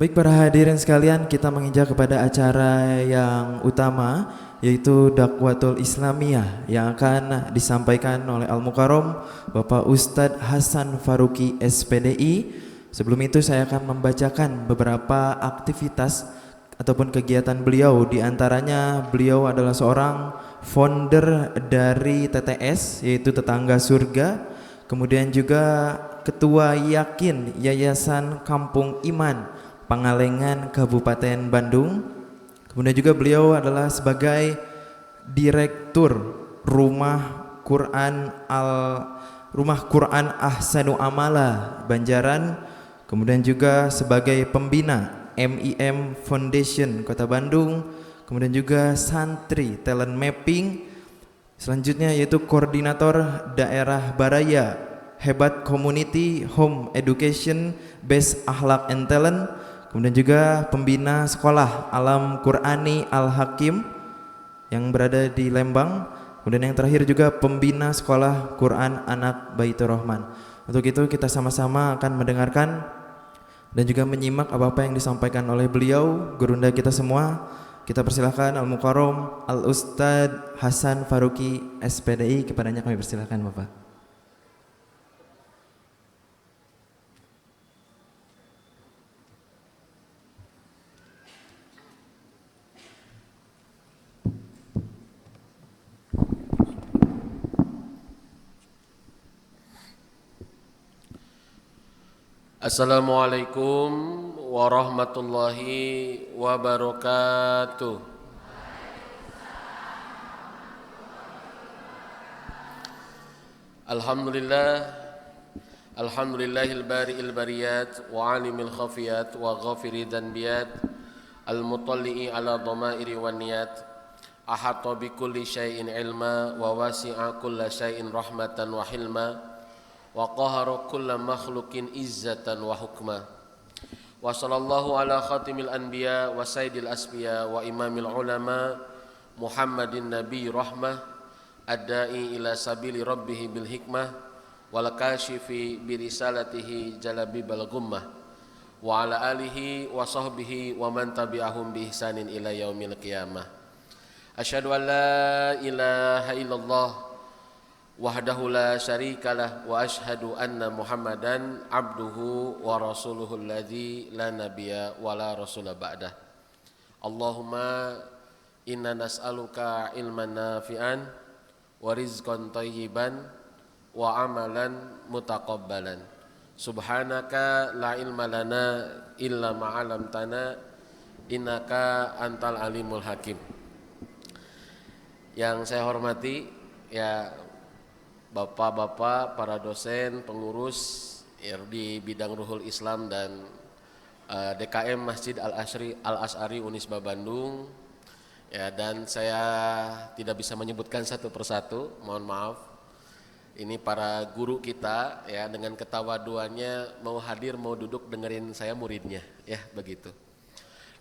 Baik para hadirin sekalian, kita menginjak kepada acara yang utama, yaitu Dakwatul Islamiyah yang akan disampaikan oleh Al-Mukarram Bapak Ustadz Hasan Faruqi SPDI. Sebelum itu saya akan membacakan beberapa aktivitas ataupun kegiatan beliau. Di antaranya beliau adalah seorang founder dari TTS, yaitu Tetangga Surga. Kemudian juga Ketua Yakin Yayasan Kampung Iman Pangalengan Kabupaten Bandung. Kemudian juga beliau adalah sebagai Direktur Rumah Quran Ahsanu Amala Banjaran. Kemudian juga sebagai pembina MIM Foundation Kota Bandung. Kemudian juga santri talent mapping. Selanjutnya yaitu koordinator daerah Baraya Hebat Community Home Education Best Akhlak and Talent. Kemudian juga pembina sekolah Alam Qurani Al-Hakim yang berada di Lembang. Kemudian yang terakhir juga pembina sekolah Quran Anak Baitur Rahman. Untuk itu kita sama-sama akan mendengarkan dan juga menyimak apa-apa yang disampaikan oleh beliau, gurunda kita semua. Kita persilahkan Al-Mukarram Al-Ustadz Hasan Faruqi SPDI. Kepadanya kami persilahkan Bapak. Assalamualaikum warahmatullahi wabarakatuh. Alhamdulillahil bari'il bariyat wa alimil khafiyat wa ghafiri dhanbiyat al-mutalli'i ala dhamairi wa niyat ahata bi kulli syai'in ilma wa wasi'a kulla syai'in rahmatan wa hilma wa qahara kulla makhlukin izzatan wa hukma wa sallallahu ala khatimil anbiya wa sayyidil asbiya wa imamil ulama Muhammadin nabi rahmah ad-da'i ila sabili rabbih bil hikmah wal kashifi bi risalatihi jalabi bal gummah wa ala alihi wa sahbihi wa man tabi'ahum bi ihsanin ila yaumil qiyamah. Asyhadu an la ilaha illallah wahdahu la syarikalah wa ashhadu anna Muhammadan abduhu wa rasuluhu alladzi la nabiyya wa la rasula ba'dah. Allahumma inna nas'aluka ilman nafi'an wa rizqan thayyiban wa amalan mutaqabbalan. Subhanaka la ilma lana illa ma 'allamtana innaka antal alimul hakim. Yang saya hormati ya Bapak-bapak, para dosen, pengurus di bidang Ruhul Islam dan DKM Masjid Al-Asy'ari Unisba Bandung. Ya, dan saya tidak bisa menyebutkan satu persatu, mohon maaf. Ini para guru kita ya dengan ketawaduannya mau hadir, mau duduk dengerin saya muridnya, ya begitu.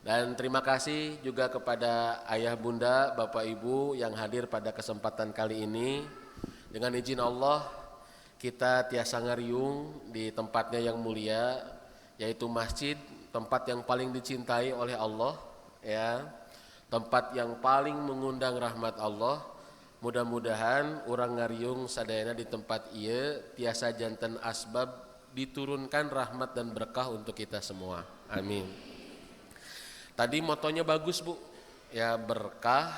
Dan terima kasih juga kepada ayah bunda, bapak ibu yang hadir pada kesempatan kali ini. Dengan izin Allah kita tiasa ngariung di tempatnya yang mulia, yaitu masjid, tempat yang paling dicintai oleh Allah ya, tempat yang paling mengundang rahmat Allah. Mudah-mudahan orang ngariung sadayana di tempat ieu tiasa janten asbab diturunkan rahmat dan berkah untuk kita semua. Amin. Tadi motonya bagus Bu ya, berkah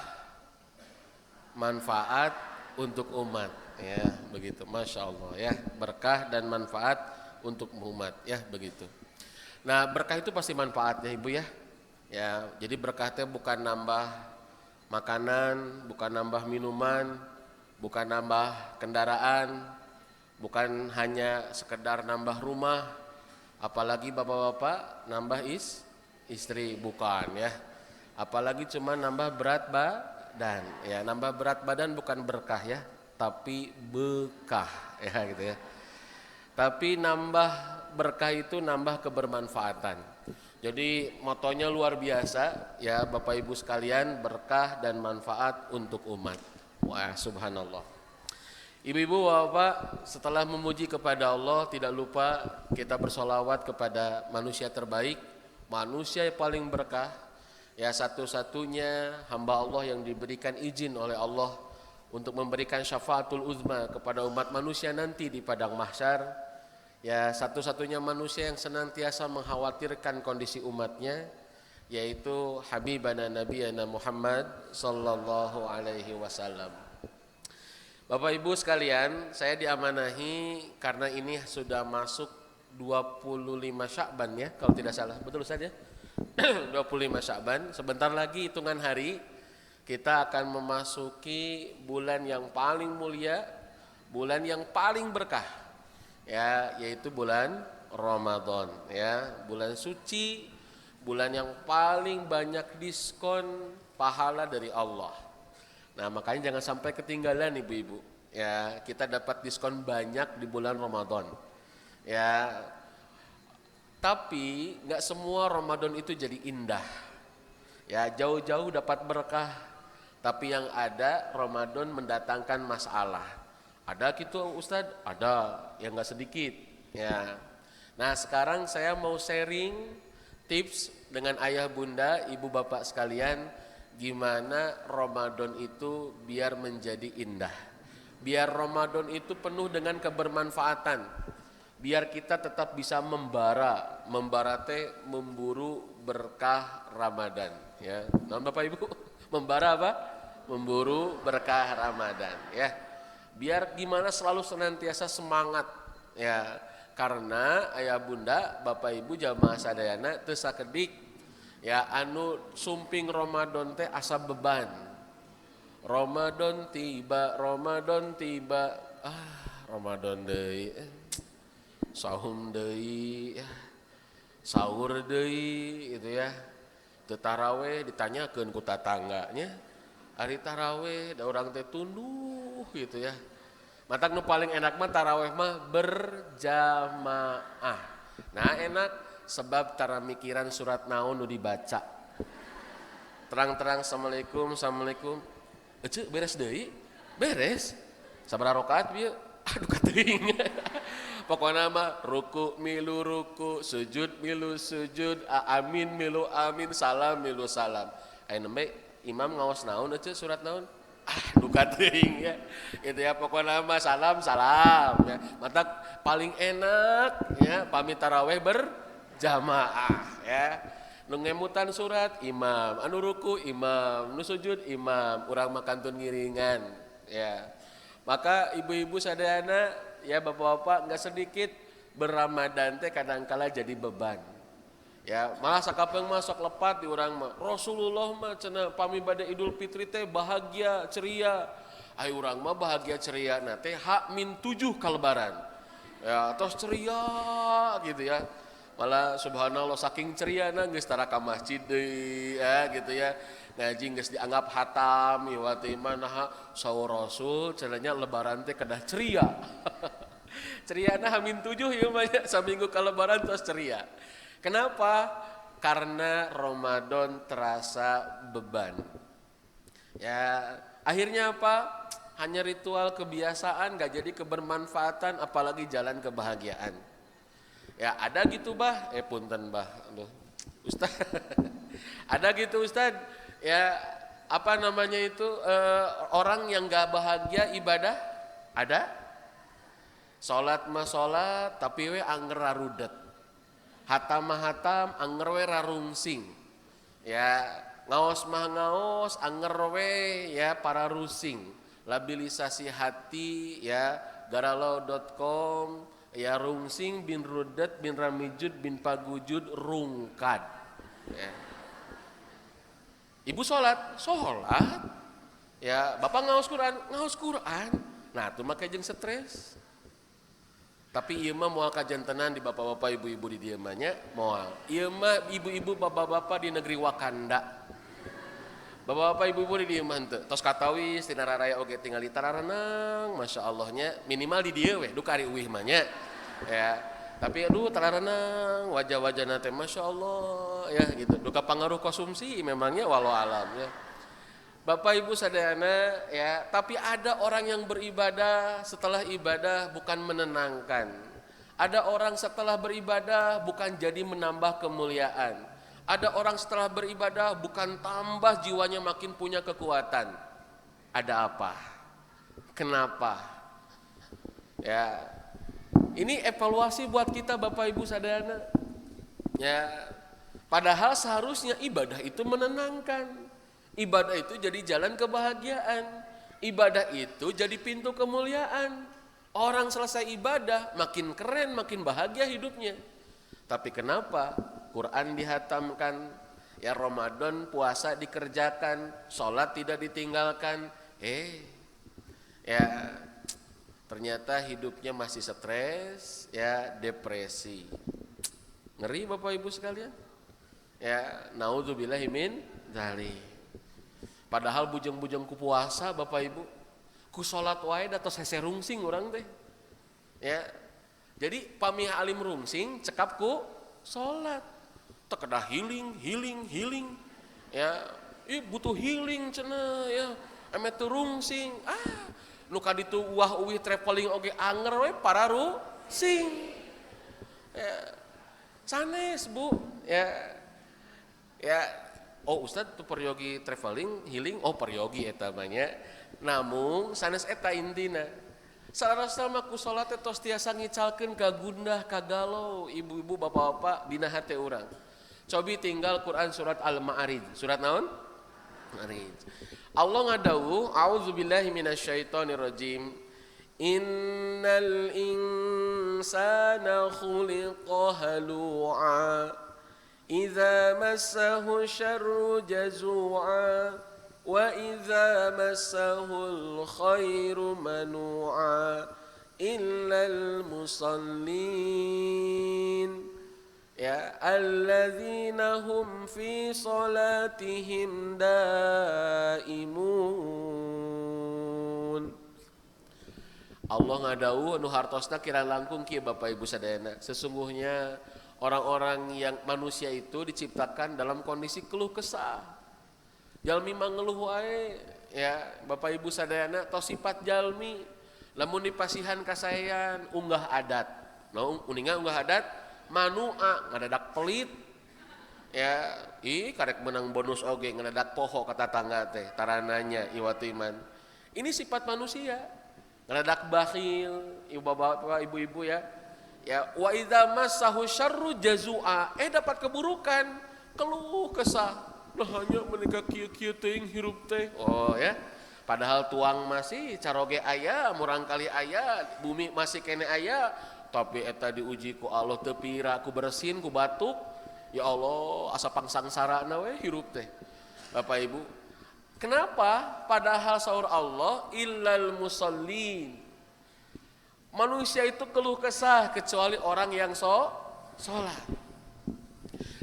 manfaat untuk umat ya begitu, Masya Allah ya, berkah dan manfaat untuk umat ya begitu. Nah berkah itu pasti manfaat ya Ibu ya. Ya jadi berkahnya bukan nambah makanan, bukan nambah minuman, bukan nambah kendaraan, bukan hanya sekedar nambah rumah, apalagi bapak-bapak nambah istri, bukan ya, apalagi cuma nambah berat badan ya. Nambah berat badan bukan berkah ya, tapi bekah ya gitu ya. Tapi nambah berkah itu nambah kebermanfaatan. Jadi motonya luar biasa ya Bapak Ibu sekalian, berkah dan manfaat untuk umat. Wah subhanallah. Ibu-ibu bapak, setelah memuji kepada Allah tidak lupa kita bersolawat kepada manusia terbaik manusia yang paling berkah, ya satu-satunya hamba Allah yang diberikan izin oleh Allah untuk memberikan syafaatul uzma kepada umat manusia nanti di padang mahsyar. Ya satu-satunya manusia yang senantiasa mengkhawatirkan kondisi umatnya, yaitu Habibana Nabiyana Muhammad sallallahu alaihi wasallam. Bapak Ibu sekalian, saya diamanahi karena ini sudah masuk 25 Sya'ban ya, kalau tidak salah. Betul Ustaz ya? 25 Sya'ban, sebentar lagi hitungan hari kita akan memasuki bulan yang paling mulia, bulan yang paling berkah. Ya, yaitu bulan Ramadan ya, bulan suci, bulan yang paling banyak diskon pahala dari Allah. Nah, makanya jangan sampai ketinggalan ibu-ibu. Ya, kita dapat diskon banyak di bulan Ramadan. Ya. Tapi enggak semua Ramadan itu jadi indah. Ya, jauh-jauh dapat berkah, tapi yang ada Ramadan mendatangkan masalah. Ada gitu Ustadz, ada yang enggak sedikit ya. Nah sekarang saya mau sharing tips dengan ayah bunda, ibu bapak sekalian, gimana Ramadan itu biar menjadi indah, biar Ramadan itu penuh dengan kebermanfaatan, biar kita tetap bisa membara teh memburu berkah Ramadan ya. Nah Bapak Ibu, membara apa? Memburu berkah Ramadan ya. Biar gimana selalu senantiasa semangat ya, karena ayah bunda bapak ibu jamaah sadayana teu sakedik ya anu sumping Ramadan teh asa beban. Ramadan tiba Ramadan deui sahum deui sahur deui gitu ya. Teu taraweh ditanyakeun ku tatangganya, hari taraweh da urang teh tunduh gitu ya. Matak nu paling enak mah taraweh mah berjamaah. Nah enak sebab tara mikiran surat naon nu dibaca. Terang-terang assalamualaikum ece beres deui? Beres. Sabaraha rakaat bieu? Aduh kateuing. Pokona mah ruku milu ruku, sujud milu sujud, amin milu amin, salam milu salam. Aya nembe imam ngaos naon ece surat naon? Duka teuing ya. Itu ya pokoknya mah salam ya. Mata paling enak ya pamit taraweh berjamaah ya. Nu ngemutan surat imam, anu ruku imam, nu sujud imam, urang mah kantun ngiringan ya. Maka ibu-ibu sadayana ya bapak-bapak enggak sedikit berRamadan teh kadangkala jadi beban. Ya, malah sakapeung mah sok lepat di urang mah. Rasulullah mah cenah pami bade Idul Fitri teh bahagia, ceria. Ai urang mah bahagia ceria na teh H-7 ka lebaran. Ya, tos ceria gitu ya. Malah subhanallah saking ceriana geus tara ka masjid deui ya gitu ya. Ngaji geus dianggap hatam ieu teh mah naha saur Rasul cenanya lebaran teh kedah ceria. Ceriana H-7 ieu mah saminggu ka lebaran tos ceria. Kenapa? Karena Ramadan terasa beban. Ya, akhirnya apa? Hanya ritual kebiasaan, gak jadi kebermanfaatan, apalagi jalan kebahagiaan. Ya, ada gitu bah, punten bah, aduh, Ustaz. Ada gitu Ustaz. Ya, apa namanya itu orang yang gak bahagia ibadah? Ada? Salat mah salat, tapi we anger rarudet. Hatam mah hatam, anger we rarungsing. Ya, ngaos mah ngaos, anger we ya para rusing. Labilisasi hati ya, garalau.com ya rungsing bin rudet bin ramijud bin pagujud rungkad. Ya. Ibu sholat. Ya, bapak ngaos Quran. Nah, itu mah jeung stres. Tapi ieu mah moal kajantenan di bapak-bapak ibu-ibu di dieu mah nya moal. Ieu mah ibu-ibu bapak-bapak di negeri Wakanda. Bapak-bapak ibu-ibu di dieu mah henteu. Tos katawis tina raraya oge tinggal di tararenang, masyaallah-nya minimal di dieu we, du kari uwih mah nya. Ya. Tapi aduh tararenang wajah-wajahna teh masyaallah ya gitu. Duka pangaruh konsumsi memangnya walau alam ya. Bapak Ibu sadayana ya, tapi ada orang yang beribadah setelah ibadah bukan menenangkan. Ada orang setelah beribadah bukan jadi menambah kemuliaan. Ada orang setelah beribadah bukan tambah jiwanya makin punya kekuatan. Ada apa? Kenapa? Ya, ini evaluasi buat kita Bapak Ibu sadayana. Ya, padahal seharusnya ibadah itu menenangkan. Ibadah itu jadi jalan kebahagiaan. Ibadah itu jadi pintu kemuliaan. Orang selesai ibadah makin keren, makin bahagia hidupnya. Tapi kenapa Quran dihatamkan, ya Ramadan puasa dikerjakan, sholat tidak ditinggalkan, ya ternyata hidupnya masih stres, ya depresi. Ngeri Bapak Ibu sekalian. Ya, naudzubillahi min dzalik. Padahal bujeng-bujeng ku puasa Bapak Ibu, ku salat wae da tos hese rungsing urang teh. Ya. Jadi pamih alim rungsing cekap ku salat. Teu kedah healing. Ya, butuh healing cenah ya. Ame teu rungsing. Nu kaditu uwah-uwih traveling oge anger we pararungsing. Ya. Sanes Bu, ya oh Ustad tuh peryogi traveling healing, oh peryogi eta banyak. Namun sanes eta intina. Sarasna mah ku salat teh tos tiasa ngicalkeun ka gundah ka galau ibu-ibu bapak-bapak dina hate urang. Cobi tinggal Quran surat Al-Ma'arij. Surat naon? Ma'arij. Allah ngadawuh, a'udzubillahi minasyaitonirrajim. Innal insana khuliqa halu'a idza massahu syarru jazua wa idza massahul khairu manu'a illal musallin ya alladzina hum fi salatihim daimun. Allah ngadawuh anu hartosna kirang langkung kieu Bapak Ibu sadayana. Sesungguhnya orang-orang yang manusia itu diciptakan dalam kondisi keluh kesah. Jalmi mangeluh wae ya Bapak Ibu sadayana tos sifat jalmi. Lamun dipasihan kasayan unggah adat. Nah, uninga unggah adat manua ngadadak pelit. Ya, karek menang bonus oge ngadadak poho kata tangga teh tarananya iwatu iman. Ini sifat manusia. Ngadadak bakhil, ibu-bapak, ibu-ibu ya. Ya, wa idza massahu syarru jazua, dapat keburukan, keluh kesah. Nah hanya menika kieu-kieu teuing hirup teh. Oh ya. Padahal tuang masih caroge aya, murang kali aya, bumi masih kene aya, tapi eta diuji ku Allah teu pira, ku bersin, ku batuk. Ya Allah, asa pangsangsarana we hirup teh. Bapak Ibu, kenapa? Padahal saur Allah illal musallin. Manusia itu keluh kesah kecuali orang yang sholat.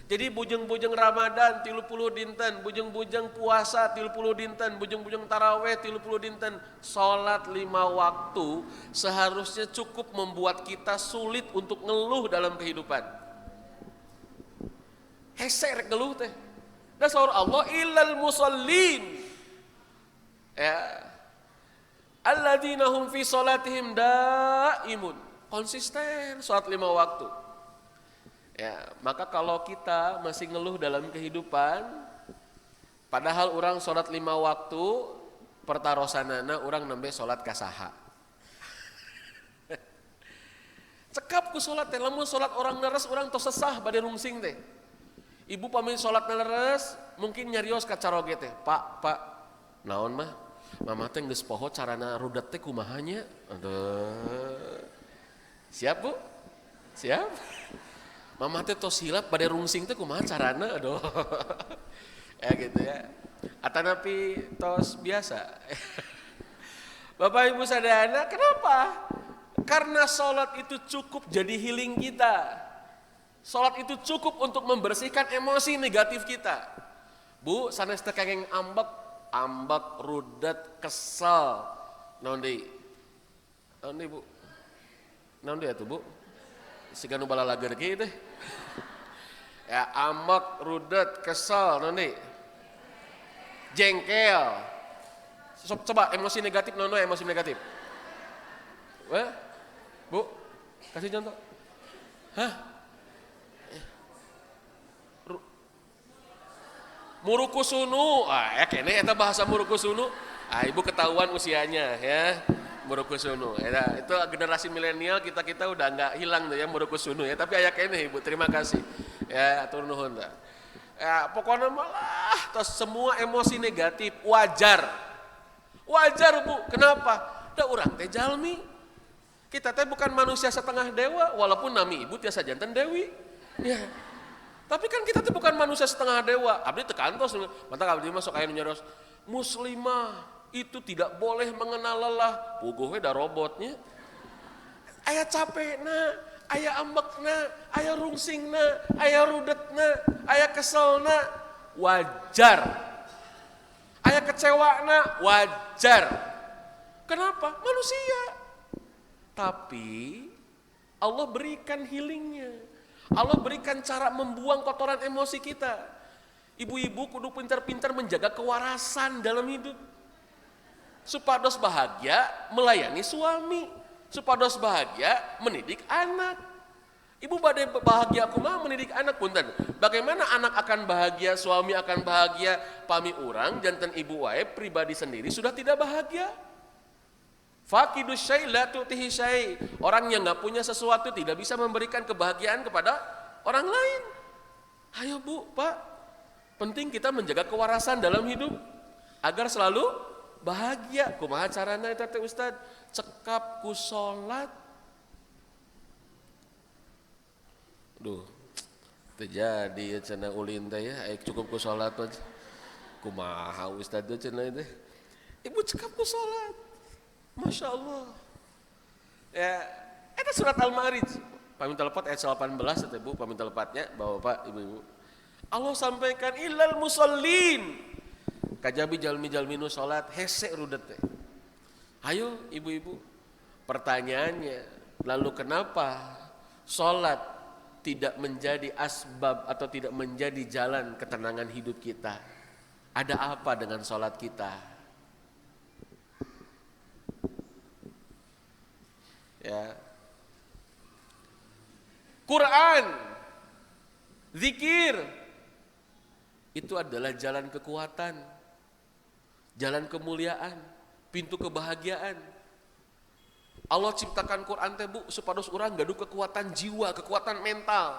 Jadi bujeng-bujeng Ramadan 30 dinten, bujeng-bujeng puasa 30 dinten, bujeng-bujeng taraweh 30 dinten, sholat 5 waktu seharusnya cukup membuat kita sulit untuk ngeluh dalam kehidupan. Hese rek ngeluh teh. Da saur Allah illal musallin. Ya, alladzina hum fi salatihim daimun, konsisten salat 5 waktu. Ya, maka kalau kita masih ngeluh dalam kehidupan, padahal orang salat 5 waktu, pertarosanana orang nembe salat kasaha. Cekap ku salat teh, lamun salat orang leres orang tos sesah bade rungsing teh. Ibu pamili salat leres, mungkin nyarios ka caroge teh, Pak, naon mah? Mama teh geus poho carana rudet teh kumaha nya? Aduh. Siap Bu? Siap? Mama teh tos hilap bade rungsing teh kumaha carana? Aduh. Ya gitu ya. Atanapi tos biasa. Bapak Ibu sadayana, kenapa? Karena salat itu cukup jadi healing kita. Salat itu cukup untuk membersihkan emosi negatif kita. Bu, sanes teh kenging ambek, rudet, kesel. Naon deui? Bu? Naon deui atuh, Bu? Siga nu balalager ge teh. Ya, ambek, rudet, kesel, naon deui? Jengkel. Coba emosi negatif, naon emosi negatif? Wah? Bu, kasih contoh. Hah? murukusunu, kene eta bahasa murukusunu. Ibu ketahuan usianya ya. Murukusunu. Ya, itu generasi milenial kita udah nggak hilang tuh ya murukusunu ya. Tapi aya kene Ibu, terima kasih. Ya, atur nuhun tah. Ya, pokoknya malah terus semua emosi negatif wajar. Wajar Bu, kenapa? Da urang teh jalmi. Kita teh bukan manusia setengah dewa, walaupun nami Ibu tiasa janten dewi. Ya. Tapi kan kita teh bukan manusia setengah dewa. Abdi teu kantos, mantap abdi masuk aya nu nyaros. Muslimah itu tidak boleh mengenal lelah. Puguh we da robotnya. Aya capekna, aya ambekna, aya rungsingna, aya rudetna, aya keselna, wajar. Aya kecewakna, wajar. Kenapa? Manusia. Tapi Allah berikan healingnya. Allah berikan cara membuang kotoran emosi kita. Ibu-ibu kudu pintar-pintar menjaga kewarasan dalam hidup. Supados bahagia melayani suami, supados bahagia mendidik anak. Ibu badai bahagia kumaha mendidik anak punten. Bagaimana anak akan bahagia, suami akan bahagia, pami urang janten ibu wae pribadi sendiri sudah tidak bahagia. Faqidus syai' la tu'tihi syai'. Orang yang enggak punya sesuatu tidak bisa memberikan kebahagiaan kepada orang lain. Ayo Bu, Pak. Penting kita menjaga kewarasan dalam hidup agar selalu bahagia. Kumaha carana eta teh Ustaz? Cekap ku salat. Duh. Terjadi cenah ulin teh ya, cukup ku salat aja. Kumaha Ustaz teh cenah teh? Ibu cekap ku salat. Masya Allah. Ya, eta surat Al-Ma'arij. Paminta lepat ayat 18 eta Bu, paminta lepatnya Bapak, Ibu-ibu. Allah sampaikan illal musallin. Kajabi jalmi-jalmi nu salat hese rudet teh. Ayo ibu-ibu. Pertanyaannya, lalu kenapa salat tidak menjadi asbab atau tidak menjadi jalan ketenangan hidup kita? Ada apa dengan salat kita? Ya. Quran, zikir itu adalah jalan kekuatan, jalan kemuliaan, pintu kebahagiaan. Allah ciptakan Quran teh Bu supados urang gaduh kekuatan jiwa, kekuatan mental.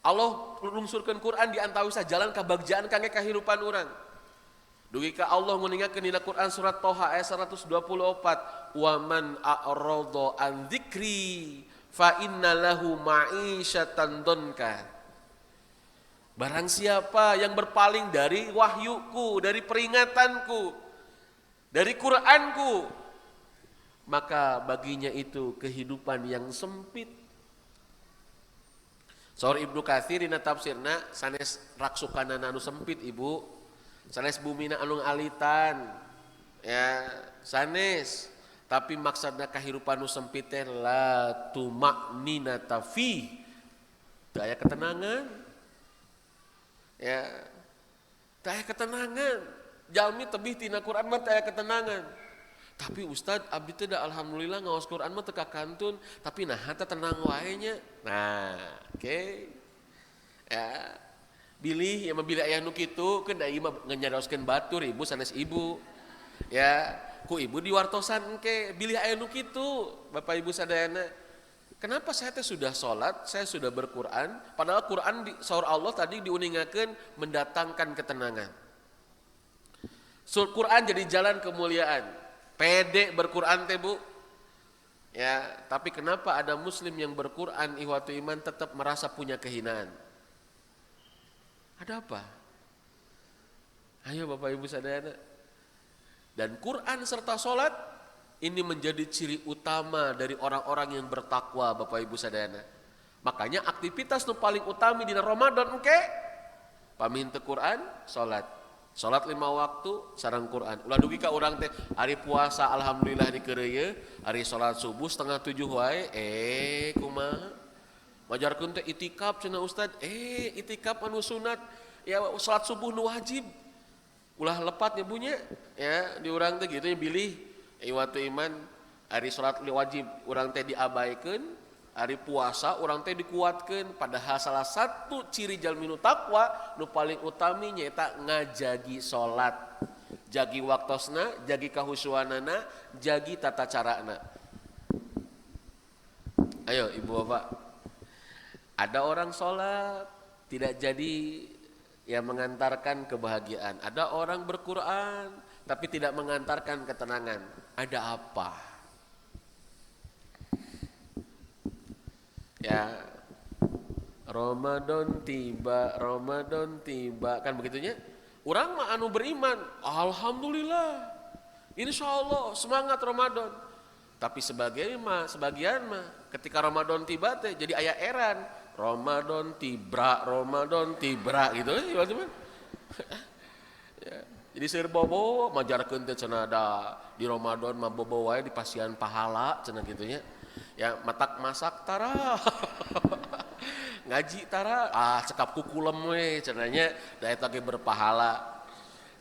Allah lungsurkeun Quran di antawisa jalan kabagjaan kangge kahirupan urang. Dugi ka Allah nguningakeun dina Quran surat Thaha ayat 124, "Wa man a'rada an dzikri fa innalahu ma'isyatan donka." Barang siapa yang berpaling dari wahyuku, dari peringatanku, dari Qur'anku, maka baginya itu kehidupan yang sempit. Saur Ibnu Katsir dina tafsirna sanes raksukanana anu sempit Ibu. Sanes bumina anu alitan. Ya, sanes. Tapi maksudna kahirupan anu sempit teh la tumakninata fi. Teu aya ketenangan. Ya. Teu aya ketenangan. Jalmi tebih tina Quran mah teu aya ketenangan. Tapi Ustad abdi teh da alhamdulillah ngaos Quran mah teu kakantun, tapi nah teh tenang wae nya. Nah, oke. Ya. Bilih ya bilih aya nu kitu keun da ieu mah nganyaroskeun batur Ibu sanes Ibu. Ya, ku Ibu diwartosan engke bilih aya nu kitu Bapak Ibu sadayana. Kenapa saya teh sudah salat, saya sudah berquran, padahal Quran di saur Allah tadi diuningakeun mendatangkan ketenangan. Quran jadi jalan kemuliaan. Pede berquran teh Bu. Ya, tapi kenapa ada muslim yang berquran ihwatu iman tetap merasa punya kehinaan? Ada apa? Ayo Bapak Ibu sadayana. Dan Quran serta salat ini menjadi ciri utama dari orang-orang yang bertakwa Bapak Ibu sadayana. Makanya aktivitas nu paling utami di Ramadan engke paminta Quran, salat. Salat 5 waktu sareng Quran. Ulah dugi ka urang teh ari puasa alhamdulillah dikeureuy, ari salat subuh 6:30 wae kumaha? Majarkeun teh itikaf cenah Ustad. Itikaf anu sunat ya salat subuh nu wajib. Ulah lepat nya bunya ya di urang teh kitu bilih iwatu iman ari salat wajib urang teh diabaikeun, hari puasa orang teh dikuatkeun, padahal salah satu ciri jalmi nu takwa nu paling utami nyaeta ngajagi salat, jagi waktosna, jagi kahusuanana, jagi tata carana. Ayo ibu bapak, ada orang sholat tidak jadi yang mengantarkan kebahagiaan, ada orang berquran tapi tidak mengantarkan ketenangan. Ada apa? Ya, Ramadan tiba kan begitunya. Urang mah anu beriman, alhamdulillah, insya Allah semangat Ramadan. Tapi sebagian mah ketika Ramadan tiba teh jadi aya eran, Ramadan tibra gitu ya teman. Ya, jadi seueur bobo majarkeun teh cenah da di Ramadan mah bobo wae di pasian pahala cenah kitu nya. Ya matak masak tara. Ngaji tara, cekap kukulem we cenanya da eta ge berpahala.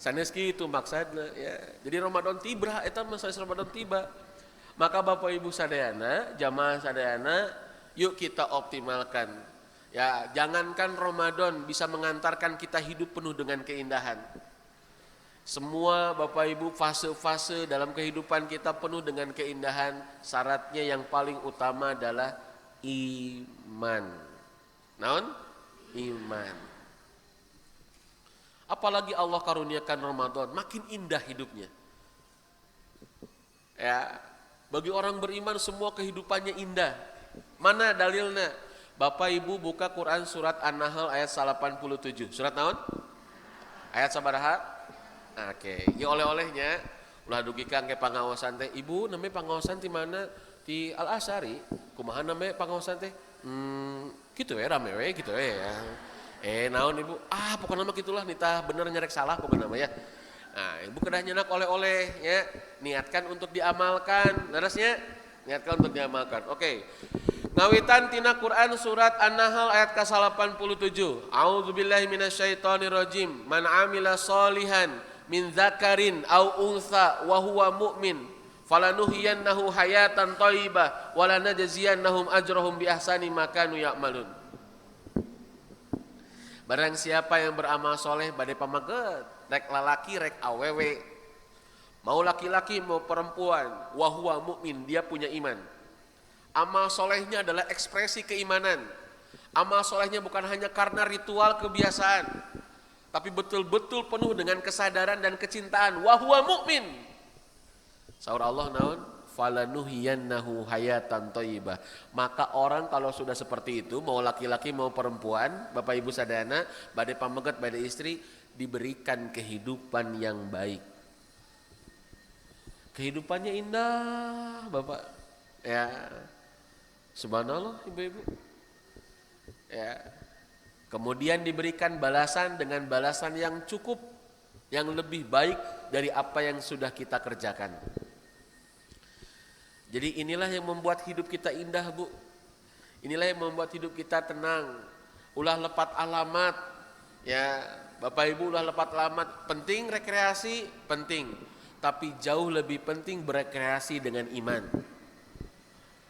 Sanes kitu maksudna ya. Jadi Ramadan tibra eta mah Ramadan tiba. Maka Bapak Ibu sadayana, jamaah sadayana, yuk kita optimalkan. Ya, jangankan Ramadan bisa mengantarkan kita hidup penuh dengan keindahan. Semua Bapak Ibu fase-fase dalam kehidupan kita penuh dengan keindahan. Syaratnya yang paling utama adalah iman. Naon? Iman. Apalagi Allah karuniakan Ramadan, makin indah hidupnya. Ya, bagi orang beriman semua kehidupannya indah. Mana dalilnya? Bapak Ibu buka Quran surat An-Nahl ayat 87. Surat naon? Ayat sabaraha? Oke, ya oleh-olehnya ulah dugi kang ke pangaosan teh. Ibu namanya pangaosan di mana? Di Al-Asyari. Kumaha namanya pangaosan teh? Gitu ya rame we gitu ya. Naon Ibu? Pokoknya nama gitulah nitah bener nyarek salah pokoknya nama ya. Nah, ibu kedah nyenak oleh-oleh ya, niatkan untuk diamalkan. Narasnya niatkan untuk diamalkan. Oke. Ngawitan tina Quran surat An-Nahl ayat ke-87. A'udzubillahi minasyaitonirrajim. Man 'amila sholihan min dzakarin au untha wa huwa mu'min falanuhyiyannahu hayatan thayyibah wa lanajziyannahum ajrahum bi ahsani ma kanu ya'malun. Barang siapa yang beramal soleh bade pamaget, rek lalaki rek awewe, mau laki-laki mau perempuan, wahuwa mukmin, dia punya iman. Amal solehnya adalah ekspresi keimanan. Amal solehnya bukan hanya karena ritual kebiasaan, tapi betul-betul penuh dengan kesadaran dan kecintaan. Wahuwa mukmin. Saur Allah naon? Falanuhyiyannahu hayatan thayyibah. Maka orang kalau sudah seperti itu, mau laki-laki mau perempuan, Bapak Ibu sadayana, bade pameget bade istri, diberikan kehidupan yang baik. Kehidupannya indah, Bapak. Ya. Subhanallah, Ibu-ibu. Ya. Kemudian diberikan balasan dengan balasan yang cukup, yang lebih baik dari apa yang sudah kita kerjakan. Jadi inilah yang membuat hidup kita indah, Bu. Inilah yang membuat hidup kita tenang. Ulah lepat alamat. Ya, Bapak Ibu ulah lepat alamat. Penting rekreasi, penting. Tapi jauh lebih penting berekreasi dengan iman.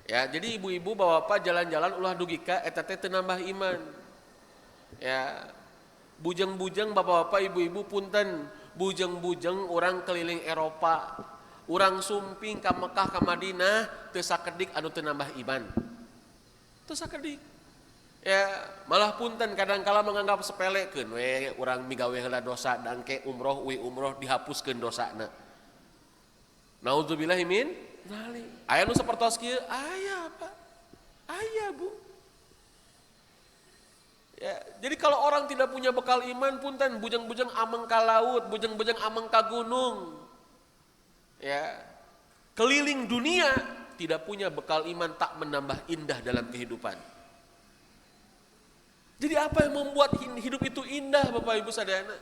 Ya, jadi ibu-ibu bapak-bapak jalan-jalan ulah dugika eta teh teu nambah iman. Ya. Bujeng-bujeng bapak-bapak ibu-ibu punten, bujeng-bujeng orang keliling Eropa. Urang sumping ka Mekah ka Madinah teu sakedik anu teu nambah iman. Teu sakedik. Ya, malah punten kadangkala menganggap sepelekeun we urang migawe heula dosa dangke umroh umroh dihapuskeun dosana. Naudzubillahi min dzalik. Aya nu sapertos kieu? Aya, Pak. Aya, Bu. Ya, jadi kalau orang tidak punya bekal iman punten bujeng-bujeng ameng ka laut, bujeng-bujeng ameng ka gunung. Ya, keliling dunia tidak punya bekal iman tak menambah indah dalam kehidupan. Jadi apa yang membuat hidup itu indah Bapak Ibu sadayana?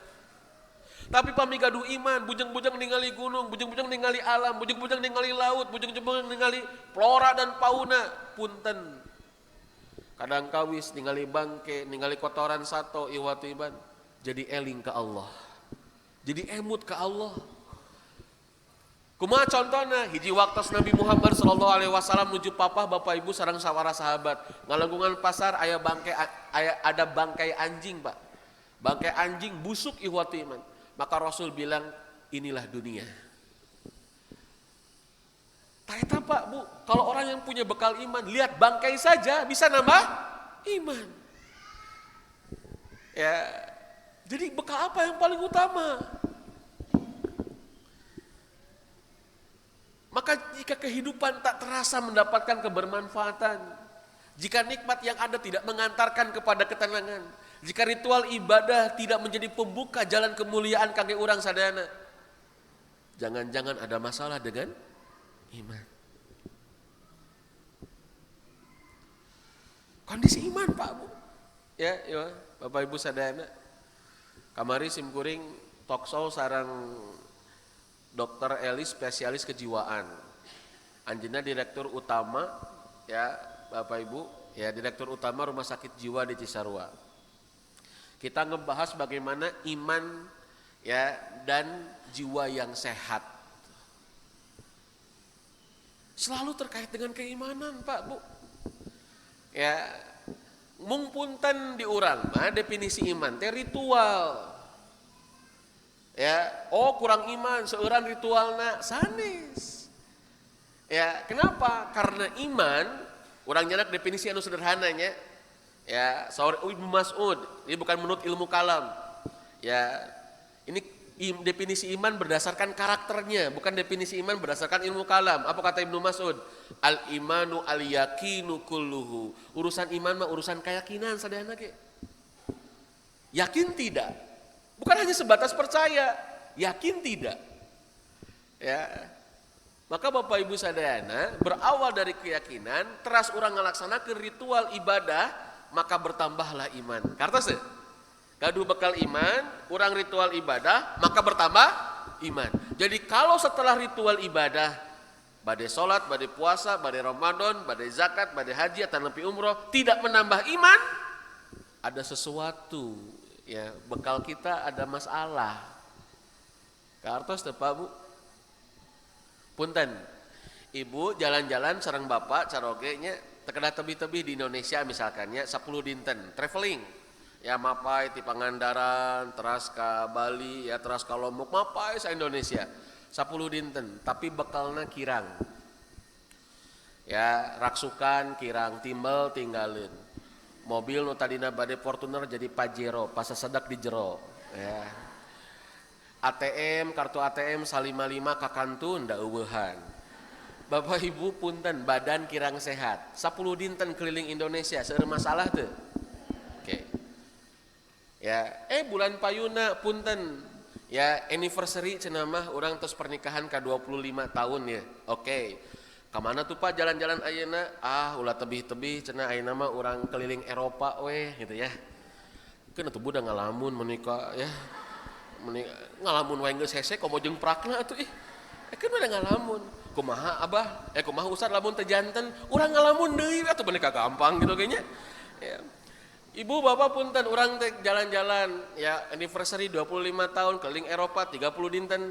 Tapi pamigaduh iman, bujeng-bujeng ningali gunung, bujeng-bujeng ningali alam, bujeng-bujeng ningali laut, bujeng-bujeng ningali flora dan fauna, punten. Kadang kawis ningali bangke, ningali kotoran sato, iwatu iban, jadi eling ke Allah. Jadi emut ke Allah. Kumaha contohna hiji waktos Nabi Muhammad sallallahu alaihi wasallam nuju papa bapak ibu sareng sawara sahabat ngalenggungan pasar ada bangkai anjing Pak. Bangkai anjing busuk ihwati iman. Maka Rasul bilang inilah dunia. Taeta Pak Bu, kalau orang yang punya bekal iman lihat bangkai saja bisa nambah iman. Ya, jadi bekal apa yang paling utama? Maka jika kehidupan tak terasa mendapatkan kebermanfaatan, jika nikmat yang ada tidak mengantarkan kepada ketenangan, jika ritual ibadah tidak menjadi pembuka jalan kemuliaan kangge urang sadayana, jangan-jangan ada masalah dengan iman. Kondisi iman Pak Bu. Ya, Bapak Ibu sadayana. Kamari simkuring talkshow sarang Dr. Eli spesialis kejiwaan. Anjeunna direktur utama ya Bapak Ibu, ya direktur utama Rumah Sakit Jiwa di Cisarua. Kita ngebahas bagaimana iman ya dan jiwa yang sehat. Selalu terkait dengan keimanan Pak Bu. Ya, mung punten di urang mah definisi iman teh ritual. Ya, oh kurang iman, seueuran ritualna sanes. Ya, kenapa? Karena iman, urang nyanak definisi anu sederhananya. Ya, saur Ibnu Mas'ud, ini bukan menurut ilmu kalam. Ya, ini definisi iman berdasarkan karakternya, bukan definisi iman berdasarkan ilmu kalam. Apa kata Ibnu Mas'ud? Al imanu al yakinu kulluhu. Urusan iman mah urusan keyakinan sadayana ge. Yakin tidak? Bukan hanya sebatas percaya, yakin tidak. Ya. Maka Bapak Ibu sadayana berawal dari keyakinan, teras orang ngalaksanakeun ritual ibadah, maka bertambahlah iman. Kartos teh? Gaduh bekal iman, urang ritual ibadah, maka bertambah iman. Jadi kalau setelah ritual ibadah, badai sholat, badai puasa, badai Ramadan, badai zakat, badai haji, atau nepi umroh, tidak menambah iman, ada sesuatu, ya bekal kita ada masalah. Kartos teh Pak Bu. Punten, ibu jalan-jalan sareng bapak caroge nya tekeda tebih-tebih di Indonesia misalkannya 10 dinten traveling. Ya mapai ti Pangandaran, teras ka Bali, ya teras ka Lombok, mapai sa Indonesia. 10 dinten, tapi bekalna kirang. Ya, raksukan kirang, timbel tinggalin. Mobil nu tadina bade Fortuner jadi Pajero, pas sedak di jero. Ya. ATM, kartu ATM 555 ka kantun da eueuhan. Bapak Ibu punten, badan kirang sehat. 10 dinten keliling Indonesia, seueur masalah teu? Oke. Ya, bulan payuna punten. Ya, anniversary cenah mah urang tos pernikahan ka 25 tahun ya. Oke. Kamana tuh Pak jalan-jalan ayeuna? Ulah tebih-tebih cenah ayeuna mah urang keliling Eropa we gitu ya. Keun atuh budak ngalamun menikah ya. Ngalamun wae geus hese komo jeung prakna atuh ih. Keun udah ngalamun. Kumaha Abah? Kumaha Ustad lamun teh janten? Urang ngalamun deui atuh menikah gampang gitu kayaknya. Ya. Ibu bapak punten urang teh jalan-jalan ya anniversary 25 tahun keliling Eropa 30 dinten.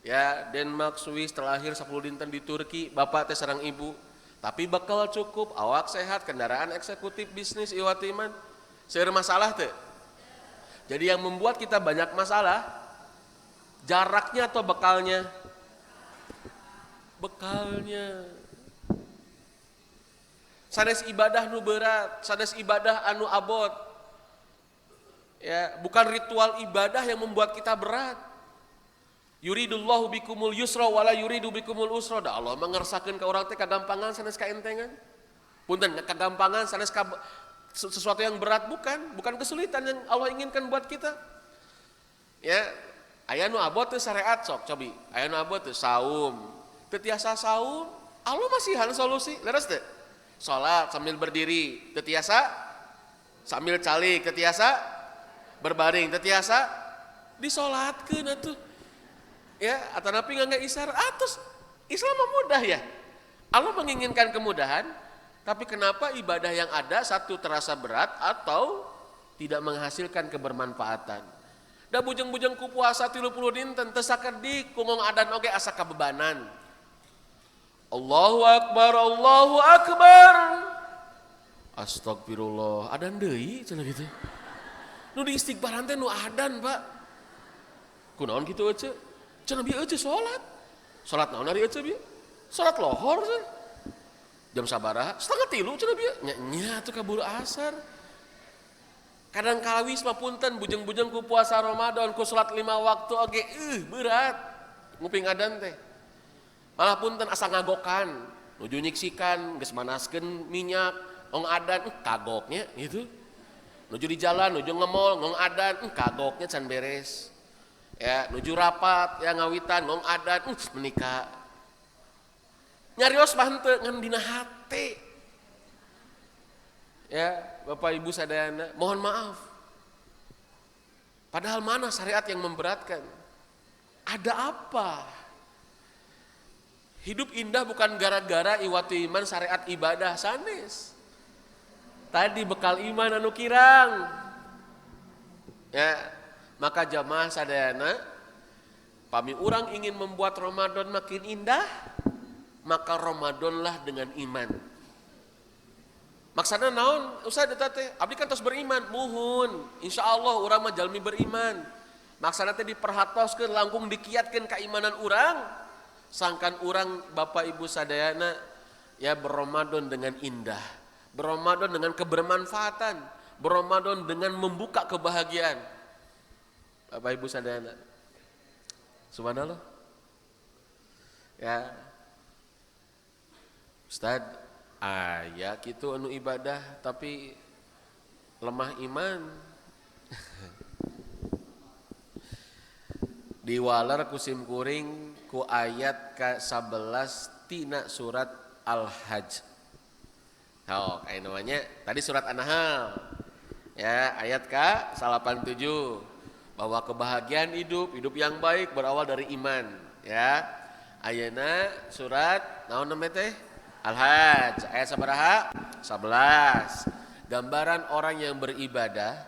Ya, Denmark, Swiss terlahir 10 dinten di Turki, bapak teh sareng ibu. Tapi bekal cukup, awak sehat, kendaraan eksekutif, bisnis, iwati iman. Seueur masalah teh. Jadi yang membuat kita banyak masalah jaraknya atau bekalnya? Bekalnya. Sanes ibadah nu berat, sanes ibadah anu abot. Ya, bukan ritual ibadah yang membuat kita berat. Yuridullahu bikumul yusra wala yuridu bikumul usra. Da Allah mengersakeun ka urang teh kagampangan sanes kaentengan. Punten kagampangan sanes sesuatu yang berat bukan kesulitan yang Allah inginkan buat kita. Ya, aya nu abot teh syariat sok cobi. Aya nu abot teh saum. Teu tiasa saum, Allah masihan solusi. Leres teh? Salat sambil berdiri, teu tiasa sambil calik, teu tiasa berbaring, teu tiasa disolatkeun atuh. Ya, atanapi ngangge isyarat, terus Islam mah mudah ya. Allah menginginkan kemudahan, tapi kenapa ibadah yang ada satu terasa berat atau tidak menghasilkan kebermanfaatan? Da bujeng-bujeng ku puasa 30 dinten teu sakedik ku ngong adan oge asa kabebanan. Allahu akbar, Allahu akbar. Astagfirullah, adan deui cenah gitu. Nu di istighfaran teh nu adan, Pak. Kunaon kitu ece? Cenah bieu ece salat. Salat naon ari ece bieu? Salat lohor cenah. Jam sabaraha? 2:30 cenah bieu. Nya tuh kaburu asar. Kadang kalawis mah punten bujeng-bujeng ku puasa Ramadan ku salat 5 waktu oge berat. Nguping adan teh. Malah punten asa ngagokan, nuju nyiksikan, geus manaskeun minyak, ngong adan kagoknya gitu. Nuju di jalan, nuju ngemol, ngong adan kagoknya can beres. Ya, nuju rapat, ya ngawitan, ngong adan menikah. Nyarios mah henteu ngan dina hate. Ya, Bapak Ibu sadayana, mohon maaf. Padahal mana syariat yang memberatkan? Ada apa? Hidup indah bukan gara-gara iwatu iman syariat ibadah sanes. Tadi bekal iman anu kirang. Ya, maka jamaah sadayana, pami urang ingin membuat Ramadan makin indah, maka Ramadanlah dengan iman. Maksudna naon? Usah eta teh, abdi kan tos beriman, muhun. Insyaallah urang mah jalmi beriman. Maksudna teh diperhatoskeun langkung dikiatkeun keimanan urang. Sangkan urang Bapak Ibu sadayana ya berRamadan dengan indah, berRamadan dengan kebermanfaatan, berRamadan dengan membuka kebahagiaan. Bapak Ibu sadayana, subhanallah. Ya, Ustad, aya kitu anu ibadah tapi lemah iman. Diwalar kusim kuring ku ayat ke-11 tina surat Al-Hajj. Oh, kayak namanya tadi surat An-Nahl. Ya, ayat ke-87 bahwa kebahagiaan hidup yang baik berawal dari iman, ya. Ayeuna surat naon namanya teh? Al-Hajj ayat sabaraha? 11. Gambaran orang yang beribadah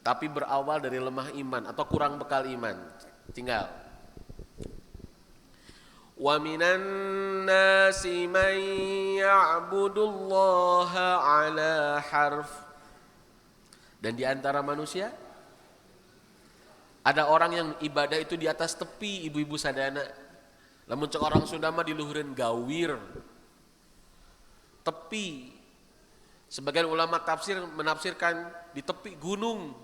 tapi berawal dari lemah iman atau kurang bekal iman. Tinggal wa minan nasi man ya'budullaha ala harf, dan di antara manusia ada orang yang ibadah itu di atas tepi. Ibu-ibu sadana, lamun cek orang Sunda mah di luhureun gawir, tepi. Sebagian ulama tafsir menafsirkan di tepi gunung,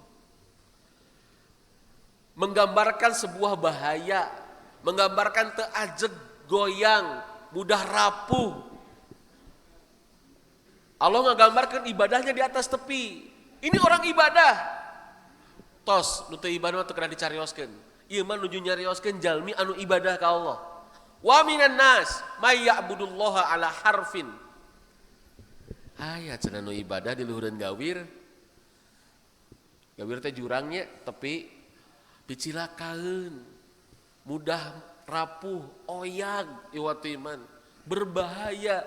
menggambarkan sebuah bahaya, menggambarkan teajeg goyang, mudah rapuh. Allah menggambarkan ibadahnya di atas tepi. Ini orang ibadah. Tos, nu teu ibadah teu kena dicarioskeun. Ieu mah nuju nyarioskeun jalmi anu ibadah ka Allah. Wa minan nas may ya'budullaha ala harfin. Aya cenah nu ibadah di luhureun gawir. Gawir teh jurangnya tepi dicilakaeun, mudah rapuh, oyag, iwatu iman, berbahaya.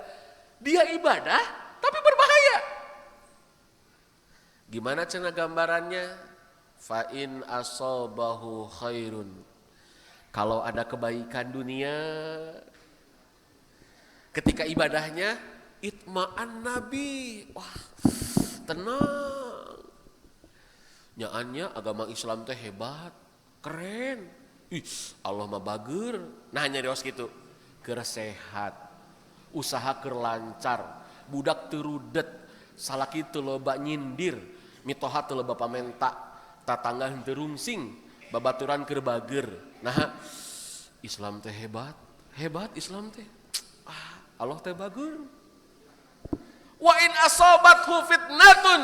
Dia ibadah tapi berbahaya. Gimana cenah gambarannya? Fa in asabahu khairun. Kalau ada kebaikan dunia, ketika ibadahnya itma'an nabi, wah tenang. Nyaannya agama Islam teh hebat, keren. Allah mah bager. Nah nyarios gitu, keur sehat, usaha keur lancar, budak teu rudet, salaki teu loba nyindir, mitoha teu loba pamenta, tatangga henteu rungsing, babaturan keur bager. Nah, Islam teh hebat, hebat Islam teh. Allah teh bager. Wa in asabathu fitnatun,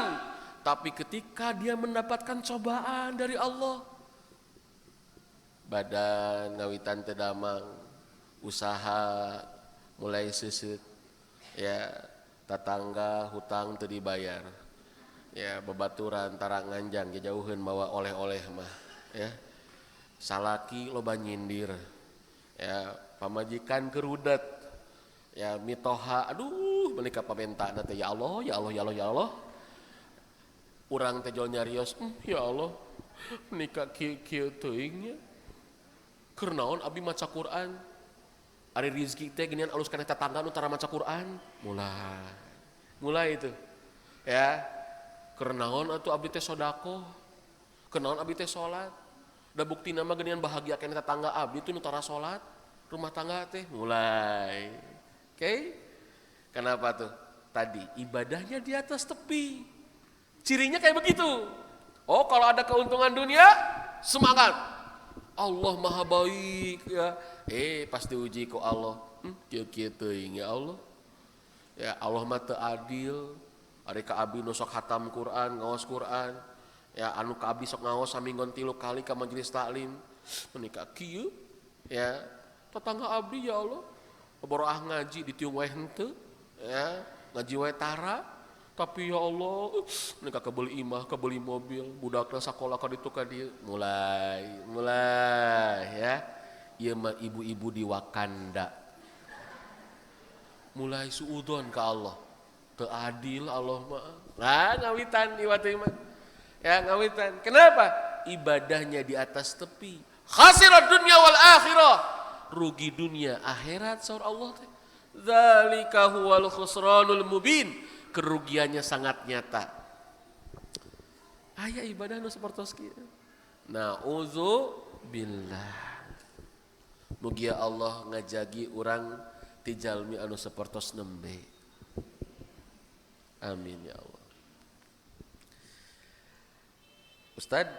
tapi ketika dia mendapatkan cobaan dari Allah, badan ngawitan teu damang, usaha mulai seuseut, ya tatangga hutang teu dibayar, ya babaturan tarang nganjang jauheun bawa oleh-oleh mah, ya salaki loba nyindir, ya pamajikan kerudet, ya mitoha aduh menika pamenta teh ya Allah ya Allah ya Allah ya Allah. Urang teh jol nyarios, ya Allah Nikah kieu teuing nya. Keur naon abdi maca Quran? Ari rezeki teh geuningan alus kana tetangga nu tara maca Quran. Mulai itu. Ya. Keur naon atuh abdi teh sedekah? Keur naon abdi teh salat? Da buktina mah geuningan bahagia kana tetangga abdi tuh nu tara salat, rumah tangga teh mulai. Oke? Kenapa tuh? Tadi ibadahnya di atas tepi. Cirinya kayak begitu. Oh, kalau ada keuntungan dunia, semangat. Allah Maha baik ya. Pas diuji ku Allah. Kieu-kieu teuing ya Allah. Ya Allah mah teu adil. Ari ka abdi nu sok hatam Quran, ngaos Quran. Ya anu ka abdi sok ngaos saminggon 3 kali ka majelis taklim. Menika kieu ya. Tetangga abdi ya Allah. Boroah ngaji ditiung wae henteu. Ya, ngaji wae tara. Tapi ya Allah, mereka kebeli imah, kebeli mobil, budakna sakola ka ditu ka dieu. Mulai ya. Ieu mah ibu-ibu di Wakanda. Mulai suudzon ka Allah. Teu adil Allah mah. Nah, ngawitan ieu teh mah. Ya, ngawitan. Kenapa? Ibadahnya di atas tepi. Khasirat dunya wal akhirah. Rugi dunia akhirat saur Allah teh. Dzalika huwal khusranul mubin. Kerugiannya sangat nyata. Aya ibadah nu sapertos kieu. Nauzubillah. Mugia Allah ngajagi urang ti jalmi anu sapertos nembe. Amin ya Allah. Ustad,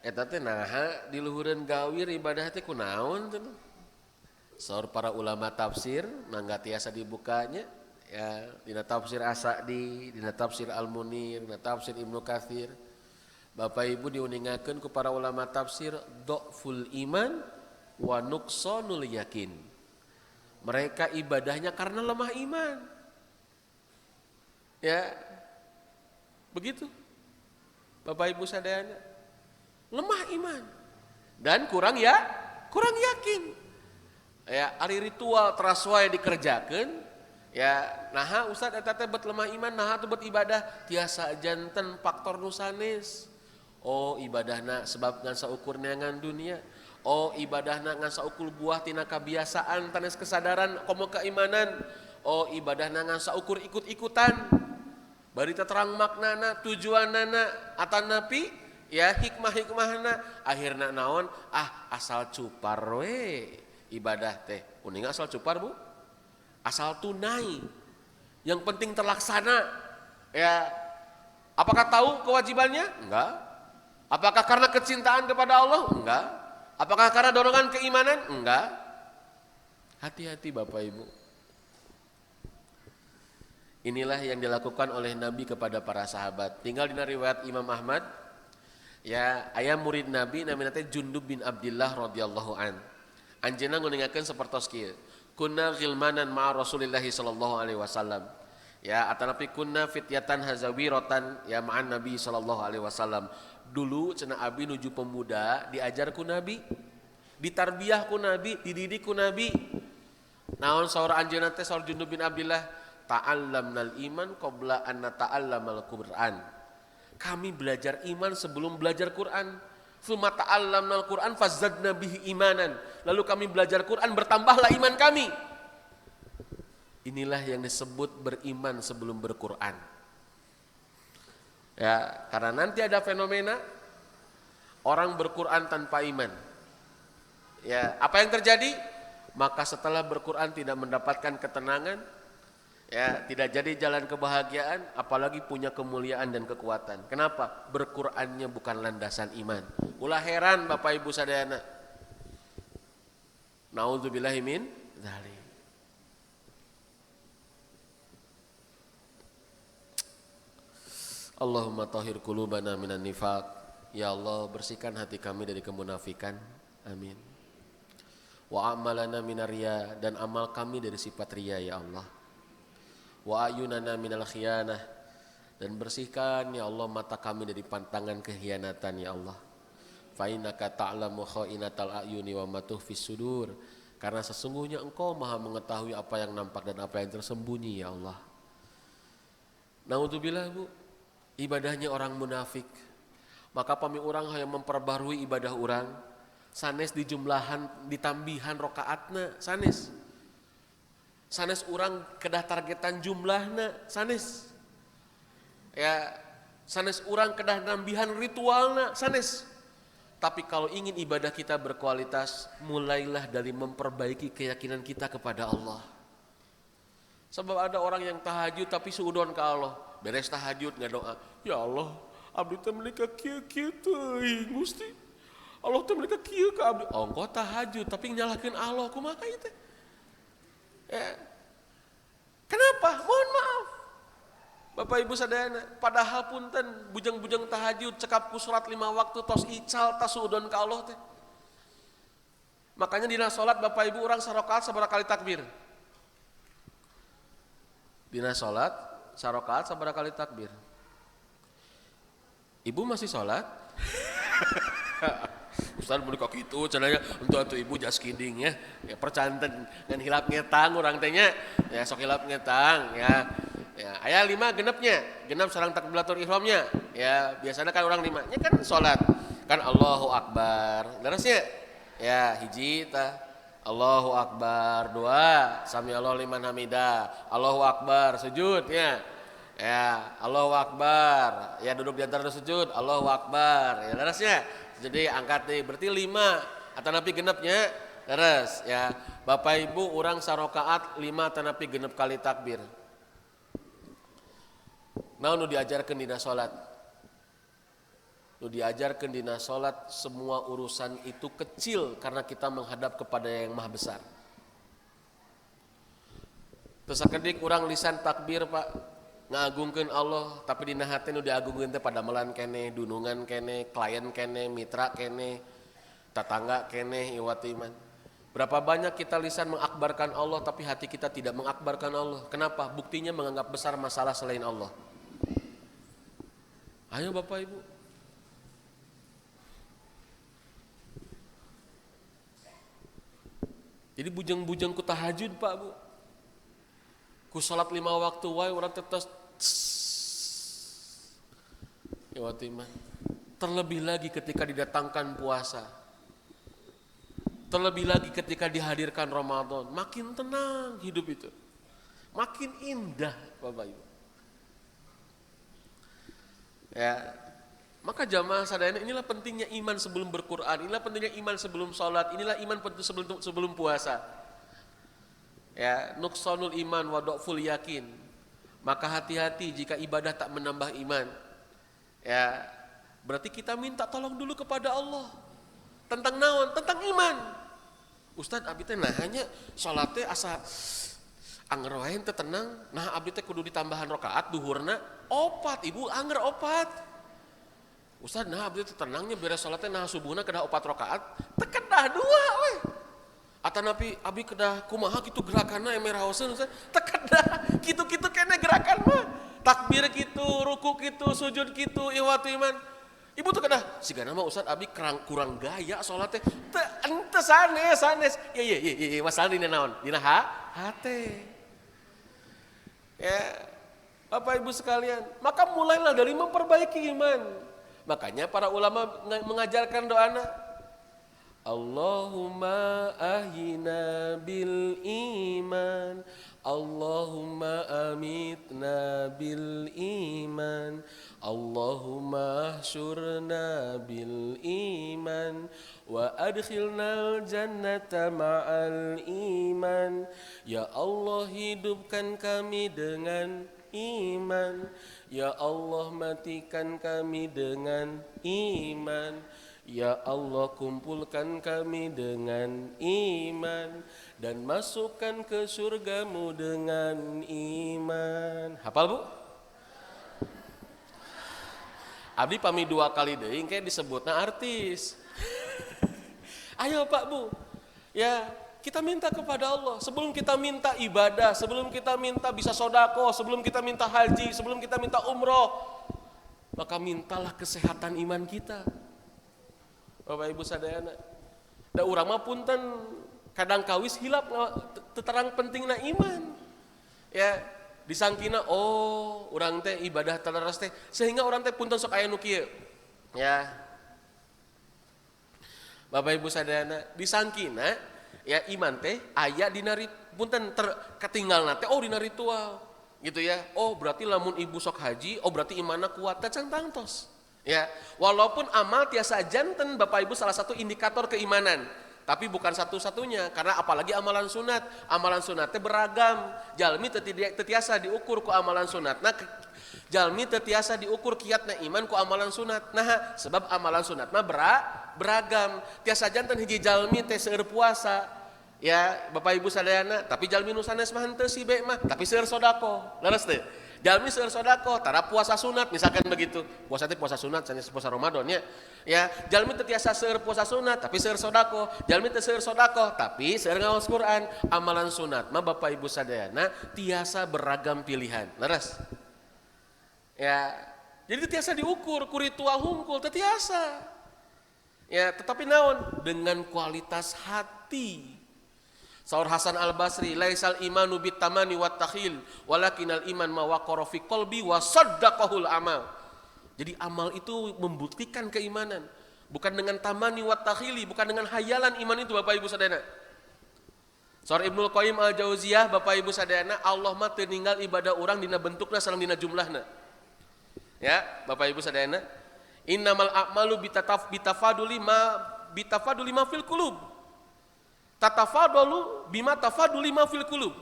eta teh naha di luhureun gawir ibadah teh kunaon teh? Saur para ulama tafsir mangga tiasa dibukanya. Ya, dina tafsir As-Sa'di, dina tafsir Al-Munir, dina tafsir Ibnu Katsir. Bapak Ibu diuningakeun ku para ulama tafsir dhaful iman wa nuqsanul yakin. Mereka ibadahnya karena lemah iman. Ya. Begitu. Bapak Ibu sadayana. Lemah iman dan kurang yakin. Ya, ari ritual teras wae dikerjakeun. Ya, naha Ustaz eta teh bet lemah iman, naha teh bet ibadah tiasa janten faktor nu sanes. Oh, ibadahna sebab ngan saukur neangan dunia. Oh, ibadahna ngan saukur buah tina kabiasaan tanes kesadaran komo keimanan. Oh, ibadahna ngan saukur ikut-ikutan. Bari teh terang maknana, tujuanana, atanapi ya hikmah-hikmahna. Akhirna naon? Asal cupar we ibadah teh. Uning asal cupar, Bu? Asal tunai, yang penting terlaksana. Ya, apakah tahu kewajibannya? Enggak. Apakah karena kecintaan kepada Allah? Enggak. Apakah karena dorongan keimanan? Enggak. Hati-hati Bapak Ibu. Inilah yang dilakukan oleh Nabi kepada para sahabat. Tinggal di riwayat Imam Ahmad. Ya, aya murid Nabi namina teh Jundub bin Abdillah radhiyallahu an. Anjeunna nguningakeun sapertos kieu. Kunna ghilmanan ma'a Rasulillah sallallahu alaihi wasallam. Ya, atanapi kunna fityatan hazawiratan ya ma'an Nabi sallallahu alaihi wasallam. Dulu cenah abi nuju pemuda diajar ku Nabi, ditarbiyah ku Nabi, dididik ku Nabi. Naon saur anjeunna teh saur Jundub bin Abdillah, ta'allamnal iman qabla an nata'allamal Qur'an. Kami belajar iman sebelum belajar Quran. Summa ta'allamnal Qur'an fazadna bihi imanan. Lalu kami belajar Quran, bertambahlah iman kami. Inilah yang disebut beriman sebelum berquran. Ya, karena nanti ada fenomena orang berquran tanpa iman. Ya, apa yang terjadi? Maka setelah berquran tidak mendapatkan ketenangan, ya, tidak jadi jalan kebahagiaan, apalagi punya kemuliaan dan kekuatan. Kenapa? Berqurannya bukan landasan iman. Ulah heran Bapak Ibu sadayana. Nauzubillahi min dzalik. Allahumma tahhir qulubana minan nifaq. Ya Allah, bersihkan hati kami dari kemunafikan. Amin. Wa amalana minar riya, dan amal kami dari sifat riya ya Allah. Wa ayunana minal khiyanah, dan bersihkan ya Allah mata kami dari pantangan kehianatan ya Allah. Fa innaka ta'lamu kha'inatal a'yuni wa ma tukhfis sudur, karena sesungguhnya Engkau Maha mengetahui apa yang nampak dan apa yang tersembunyi ya Allah. Naudzubillah Bu, ibadahnya orang munafik. Maka pami urang hayang memperbarui ibadah urang, sanes ditambihan rokaatna, sanes. Sanes urang kedah targetan jumlahna, sanes. Ya, sanes urang kedah nambihan ritualna, sanes. Tapi kalau ingin ibadah kita berkualitas, mulailah dari memperbaiki keyakinan kita kepada Allah. Sebab ada orang yang tahajud tapi suudon ke Allah. Beres tahajud nggak doa, ya Allah, abdi teh menika kieu-kieu teuing Gusti. Allah teh menika kieu ka abdi. Oh, engkau tahajud tapi nyalahkeun Allah, kumaha ieu teh? Ya. Kenapa? Mohon maaf. Bapak Ibu sadayana, padahal punten bujang-bujang tahajud cekap ku salat 5 waktu tos ical tas suudon ka Allah teh. Makanya dina salat Bapak Ibu urang sarokaat sabaraha kali takbir? Dina salat sarokaat sabaraha kali takbir? Ibu masih sholat? Ustaz mau kok gitu, cenanya untuk ibu just kidding ya. Ya percanten ngan hilap ngetang urang teh nya. Ya sok hilap ngetang ya. Ya aya 5 genepnya, genep sareng takbiratul ihramnya. Ya biasanya kan orang 5 nya kan sholat. Kan Allahu Akbar. Leresnya? Ya hiji tah Allahu Akbar, 2 sami Allahu liman hamidah. Allahu Akbar sujud ya. Ya, Allahu Akbar. Ya duduk di antara sujud, Allahu Akbar. Ya leresnya. Jadi angkat deh, berarti 5 atanapi genepnya leres ya. Bapak Ibu urang sarokaat 5 atanapi genep kali takbir. Naon nu diajarkeun dina salat? Nu diajarkeun dina salat semua urusan itu kecil karena kita menghadap kepada yang Maha Besar. Teu sakedik urang lisan takbir, Pak. Ngagungkeun Allah tapi dina hate nu diagungkeun teh padamelan keneh, dunungan keneh, klien keneh, mitra keneh, tetangga keneh, iwati iman. Berapa banyak kita lisan mengakbarkan Allah tapi hati kita tidak mengakbarkan Allah. Kenapa? Buktinya menganggap besar masalah selain Allah. Ayo Bapak Ibu. Jadi bujang-bujang ku tahajud Pak Bu. Ku salat 5 waktu wae urang tetes iman. Terlebih lagi ketika didatangkan puasa. Terlebih lagi ketika dihadirkan Ramadan, makin tenang hidup itu. Makin indah Bapak Ibu. Ya. Maka jamaah sadayana inilah pentingnya iman sebelum berquran, inilah pentingnya iman sebelum salat, inilah iman sebelum puasa. Ya, nuqsanul iman wa dhaful yakin. Maka hati-hati jika ibadah tak menambah iman. Ya, berarti kita minta tolong dulu kepada Allah. Tentang naon? Tentang iman. Ustaz abdi teh nahanya salat teh asa anger wae teh tenang. Nah abdi teh kudu ditambahan rakaat duhurna 4, Ibu anger 4. Ustaz nah abdi teh tenangnya beres salat teh nah subuhna kedah 4 rakaat, teh kedah 2 we. Atanapi abi kedah kumaha kitu gerakanna emeraoseun Ustaz, teh kedah kitu-kitu keneh gerakan mah. Takbir kitu, ruku kitu, sujud kitu, ihwatu iman. Ibu tuh kedah sigana mah Ustaz abi kurang gaya salat teh. Teu ente sanes. Ya masalah dina naon? Dina hate. Ya. Bapak Ibu sekalian, maka mulailah dari memperbaiki iman. Makanya para ulama mengajarkan doana Allahumma ahyina bil iman, Allahumma amitna bil iman, Allahumma ahsyurna bil iman, wa adkhilnal jannata ma'al iman. Ya Allah hidupkan kami dengan iman, ya Allah matikan kami dengan iman, ya Allah kumpulkan kami dengan iman, dan masukkan ke surgamu dengan iman. Hafal Bu? Abdi pami 2 kali deui kayak disebutna artis. Ayo Pak Bu, ya kita minta kepada Allah. Sebelum kita minta ibadah, sebelum kita minta bisa sodako, sebelum kita minta haji, sebelum kita minta umroh, maka mintalah kesehatan iman kita. Bapak Ibu sadayana, da urang mah punten kadang kawis hilap terang pentingna iman. Ya, disangkina urang teh ibadah telaras teh sehingga urang teh punten sok aya nu kieu. Ya. Bapak Ibu sadayana disangkina ya iman teh aya dina punten ketinggalna teh dina ritual gitu ya. Oh berarti lamun ibu sok haji, oh berarti imanna kuat teh can tangtos. Ya, walaupun amal tiasa janten Bapak Ibu salah satu indikator keimanan, tapi bukan satu-satunya karena apalagi amalan sunat. Amalan sunat teh beragam. Jalmi teu tiasa diukur ku amalan sunat. Nah, jalmi teu tiasa diukur kiatna iman ku amalan sunat. Nah, sebab amalan sunat mah beragam. Tiasa janten hiji jalmi teh seueur puasa. Ya, Bapak Ibu sadayana, tapi jalmi nu sanes mah henteu si be mah, tapi seueur sodako. Leres teh. Jalmi seueur sodako, tara puasa sunat misalkan begitu. Puasa teh puasa sunat, sanes puasa Ramadan ya. Ya, jalmi teu tiasa seueur puasa sunat, tapi seueur sodako. Jalmi teu seueur sodako, tapi seueur ngaos Quran. Amalan sunat mah Bapak Ibu sadayana tiasa beragam pilihan. Leres? Ya, jadi tiasa diukur ku ritual hungkul teu tiasa. Ya, tetapi naon? Dengan kualitas hati. Saur Hasan Al-Basri, laisal imanu bitamani wat takhil, walakinal iman ma waqara fi qalbi wa saddaqahul amal. Jadi amal itu membuktikan keimanan, bukan dengan tamani wat takhili, bukan dengan hayalan iman itu Bapak Ibu sadayana. Saur Ibnu Qayyim Al-Jauziyah, Bapak Ibu sadayana, Allah mah teu ninggal ibadah urang dina bentukna sareng dina jumlahna. Ya, Bapak Ibu sadayana, innamal a'malu bitafaduli ma fil qulub. Tatafadalu bima tafaduli ma fil qulub.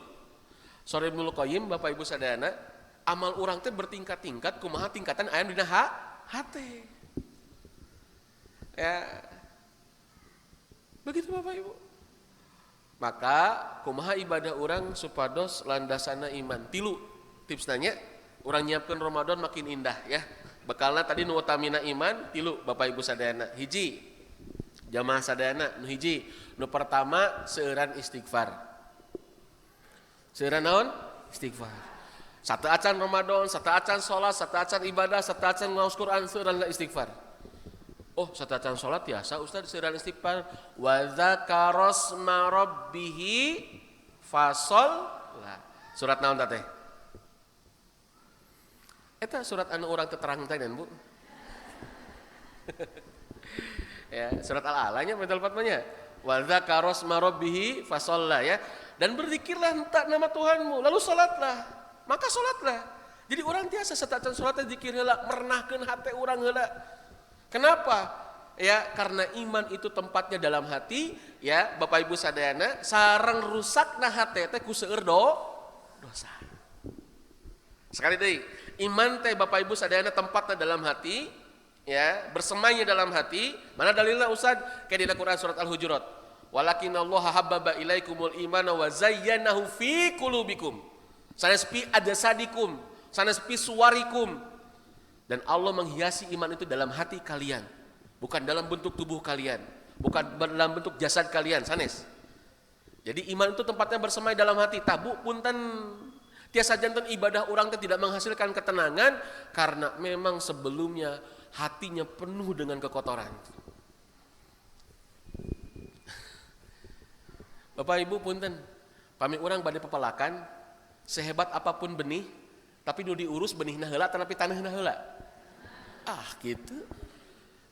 Saur Ibnu Qayyim, Bapak Ibu sadayana, amal urang teh bertingkat-tingkat kumaha tingkatan aya dina hate. Ya. Begitu Bapak Ibu. Maka kumaha ibadah urang supados landasana iman. 3 tips nanya, urang nyiapkeun Ramadan makin indah ya. Bekalna tadi nu utamina iman 3 Bapak Ibu sadayana. Hiji, jamaah sadayana nu hiji, nu pertama seueuran istighfar. Seueuran naon? Istighfar. Sateuacan Ramadan, sateuacan salat, sateuacan ibadah, sateuacan ngaos Quran, seueuran istighfar. Oh, sateuacan salat tiasa Ustaz seueuran istighfar. Wa dzakarasma rabbih fashollah. Surat naon teh? Eta surat anu urang teu terang teh Bu. Ya, surat Al-A'la nya betul patmanya. Wa dzakarasma rabbih fashollah ya. Dan berzikirlah entah nama Tuhanmu, lalu salatlah. Maka salatlah. Jadi orang tiasa sateuacan salat teh zikir heula, merenahkeun hate urang heula. Kenapa? Ya, karena iman itu tempatnya dalam hati, ya, Bapak Ibu sadayana, sareng rusakna hate teh ku seueur dosa. Sekali deui, iman teh Bapak Ibu sadayana tempatnya dalam hati, ya, bersemaynya dalam hati. Mana dalilna Ustaz? Kayak di Quran surat Al-Hujurat. Walakinallaha habbaba ilaikumul imana wa zayyanahu fi qulubikum. Sanespi adasadikum, sanespi suwarikum. Dan Allah menghiasi iman itu dalam hati kalian, bukan dalam bentuk tubuh kalian, bukan dalam bentuk jasad kalian, sanes. Jadi iman itu tempatnya bersemai dalam hati. Tabu punten tiasa janten ibadah orang tidak menghasilkan ketenangan karena memang sebelumnya hatinya penuh dengan kekotoran. Bapak Ibu punten, pami urang bade pepelakan, sehebat apapun benih, tapi nu diurus benihna heula tanapi tanahna heula. Ah gitu.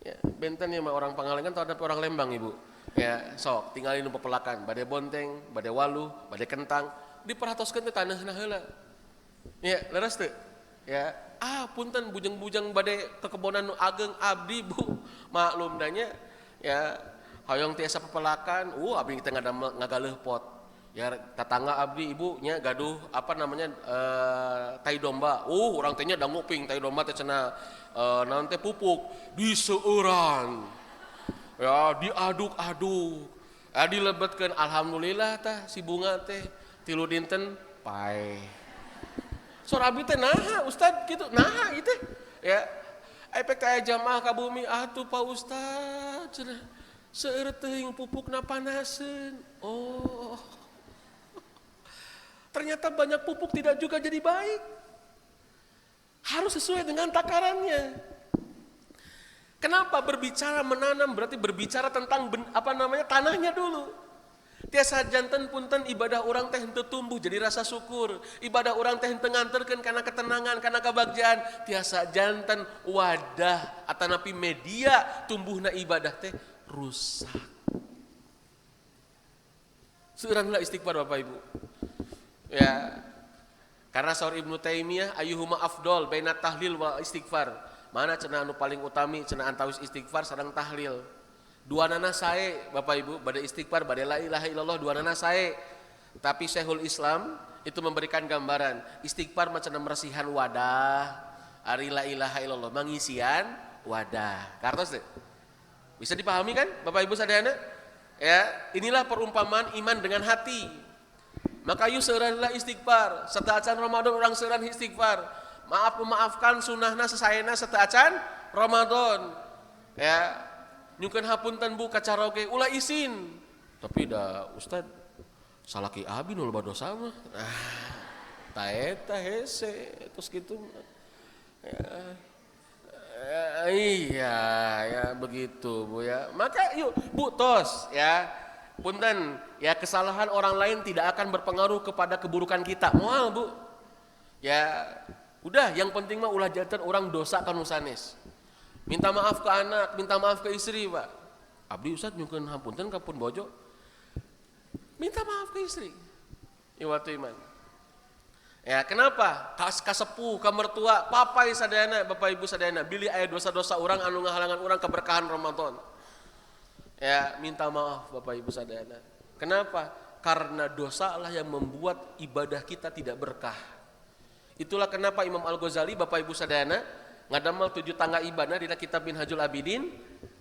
Ya, benten ya mah orang Pangalengan atau ada orang Lembang Ibu. Ya, sok tinggalin nu pepelakan, bade bonteng, bade waluh, bade kentang, diperhatoskeun teh tanahna heula. Ya, leres teu? Ya, punten bujang-bujang bade kekebonan nu ageng abdi Bu. Maklum danya ya hayang tiasa pepelakan, abdi kita ngagaleuh pot. Ya tetangga abdi ibu nya gaduh apa namanya tai domba. Urang teh nya danguping tai domba teh cenah naon teh pupuk diseueuran. Ya diaduk-aduk. Dilebetkeun alhamdulillah tah si bunga teh 3 dinten pae. Sor abdi teh naha Ustad kitu, naha ieu teh. Ya efek aya jamaah ka bumi atuh Pak Ustad cenah. Seueur teuing pupukna panaseun. Oh. Ternyata banyak pupuk tidak juga jadi baik. Harus sesuai dengan takarannya. Kenapa berbicara menanam berarti berbicara tentang tanahnya dulu. Tiasa janten punten ibadah orang teh henteu tumbuh jadi rasa syukur. Ibadah orang teh henteu nganterkeun kana ketenangan, kana kebahagiaan. Tiasa janten wadah atanapi media tumbuhna ibadah teh rusak. Seureunlah istighfar Bapak Ibu. Ya. Karena saur Ibnu Taimiyah ayyuhuma afdol baina tahlil wa istighfar. Mana cenah anu paling utami cenah antawis istighfar sareng tahlil. Dua nana sae Bapak Ibu, bade istighfar, bade la ilaha illallah, dua nana sae. Tapi Syekhul Islam itu memberikan gambaran, istighfar macam meresihan wadah, ari la ilaha illallah mangisian wadah. Kartos deh. Bisa dipahami kan Bapak Ibu sadayana? Ya, inilah perumpamaan iman dengan hati. Maka yuk seureunlah istighfar, sateu acan Ramadan orang seureun istighfar. Memaafkan sunnahna sesayana sateu acan Ramadan. Ya, nyukeun hapunten Bu kacaroge ulah isin. Tapi da Ustad salaki abi nu loba dosa mah. Ta eta hese terus kitu. Iya ya begitu Bu ya. Maka yuk Bu tos ya. Punten ya, kesalahan orang lain tidak akan berpengaruh kepada keburukan kita. Moal Bu. Ya udah yang penting mah ulah janten orang dosa kanu sanes. Minta maaf ke anak, minta maaf ke istri, Pak. Abdi Ustad nyukeun hapunten ka pun bojo. Minta maaf ke istri. Iwatu iman. Ya, kenapa? Kasepuh, ka mertua, papai sadayana, Bapak Ibu sadayana, bilih aya dosa-dosa orang anu ngahalangan orang keberkahan Ramadan. Ya, minta maaf Bapak Ibu sadayana. Kenapa? Karena dosa lah yang membuat ibadah kita tidak berkah. Itulah kenapa Imam Al-Ghazali Bapak Ibu sadayana ngadamel 7 tangga ibadah di kitab Minhajul Abidin,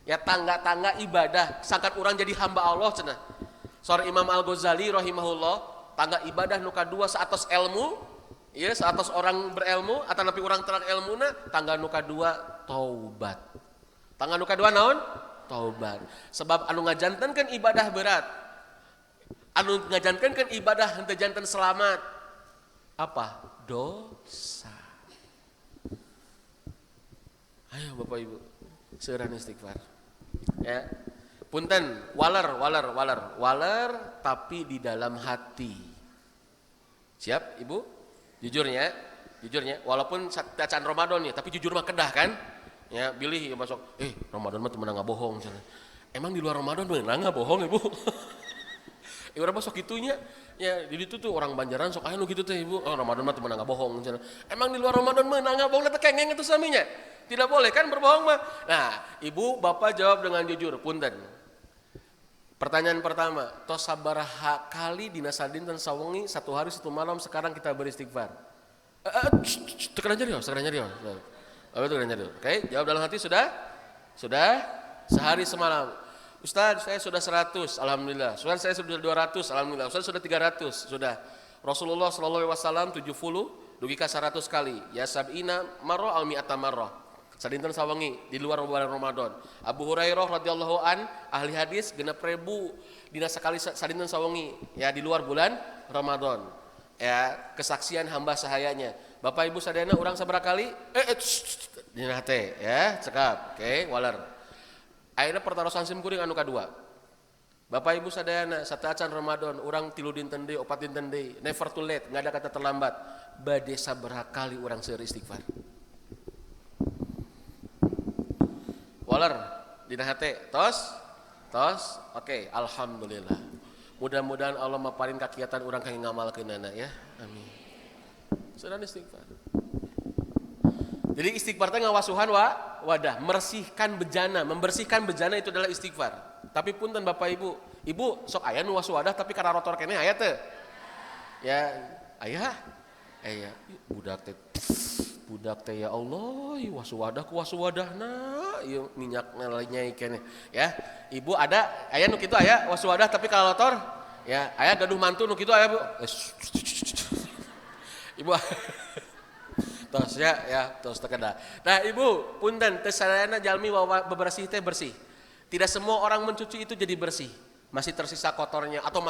ya tangga-tangga ibadah sangkat orang jadi hamba Allah cenah. Saur Imam Al-Ghazali rahimahullah, tangga ibadah nu kadua saatos ilmu, ya saatos orang berilmu atanapi orang terang ilmuna, tangga nu kadua taubat. Tangga nu kadua naon? Taubat. Sebab anu ngajantenkeun ibadah berat. Anu ngajantenkeun ibadah henteu janten selamat. Apa? Dosa. Ayo Bapak Ibu, seureun istighfar. Ya. Punten, waler tapi di dalam hati. Siap Ibu? Jujurnya, walaupun bacaan Ramadan ya, tapi jujur mah kedah kan? Ya, bilih ya masuk, Ramadan mah temen ngabohong. Emang di luar Ramadan beunang ngabohong Ibu? Urang masuk gitunya. Ya, di ditu tuh orang Banjaran sok aya nu kitu teh Ibu. Oh, Ramadan mah temen ngabohong. Emang di luar Ramadan meunang ngabohong teh kengeng itu saminya. Tidak boleh kan berbohong mah. Nah, Ibu Bapak jawab dengan jujur, punten. Pertanyaan pertama, tos sabaraha kali dina sadinten sawengi 1 hari 1 malam sekarang kita beristighfar? Tekan aja dia. Oke, jawab dalam hati sudah? Sudah? Sehari semalam. Ustaz, saya sudah 100, alhamdulillah. Ustaz, saya sudah 200, alhamdulillah. Ustaz sudah 300, sudah. Rasulullah sallallahu alaihi wasallam 70 dugi ka 100 kali. Ya sab'ina marrah al mi'ata marrah. Sadinten sawengi di luar bulan Ramadan. Abu Hurairah radhiyallahu an ahli hadis 6.000 dina sakali sadinten sawengi ya di luar bulan Ramadan. Ya, kesaksian hamba sahayanya. Bapak Ibu sadayana urang sabaraha kali? Dina teh ya, cekap. Oke, waler. Ayeuna pertarosan sim kuring anu kadua. Bapak Ibu sadayana sateuacan Ramadan urang 3 dinten deui, 4 dinten deui. Never too late, enggak ada kata terlambat. Bade sabaraha kali urang seueur istighfar. Waler dina hate tos oke, alhamdulillah. Mudah-mudahan Allah maparin kakiatan urang kangge ngamalkeunana ya, amin. Sudah istighfar. Jadi istighfar teh ngawasuhan wadah, membersihkan bejana itu adalah istighfar. Tapi punten Bapak Ibu sok aya nu wasu wadah tapi kana rotor kene aya teu? Ya, aya. Budak teh ya Allah, wasu wadahna, ieu minyakna nyai keneh. Ya, Ibu aya nu kitu aya wasu wadah tapi kana rotor? Ya, aya gaduh mantu nu kitu aya Bu. Ibu tos ya, tos tekeda. Nah, Ibu, punten teh sadayana jalmi bebersih teh bersih. Tidak semua orang mencuci itu jadi bersih. Masih tersisa kotornya atau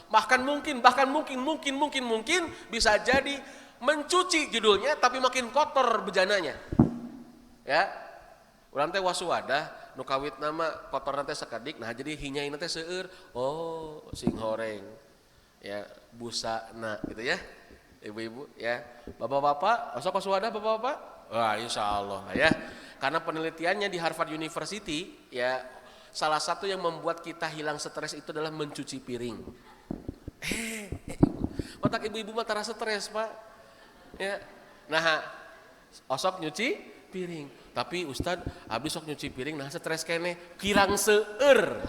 bahkan mungkin bisa jadi mencuci judulnya tapi makin kotor bejananya. Ya. Urang teh wasu wadah nu kawit nama kotor teh sakadik, nah jadi hinyai teh seueur. Oh, sing horeng. Ya, busana gitu ya. Ibu-ibu ya. Bapak-bapak, masuk ke wadah bapak-bapak? Wah, insyaallah ya. Karena penelitiannya di Harvard University ya, salah satu yang membuat kita hilang stres itu adalah mencuci piring. Otak ibu-ibu mah tara stres, Pak. Ya. Nah, osok nyuci piring. Tapi Ustad, abdi sok nyuci piring nah stres kene kirang seueur.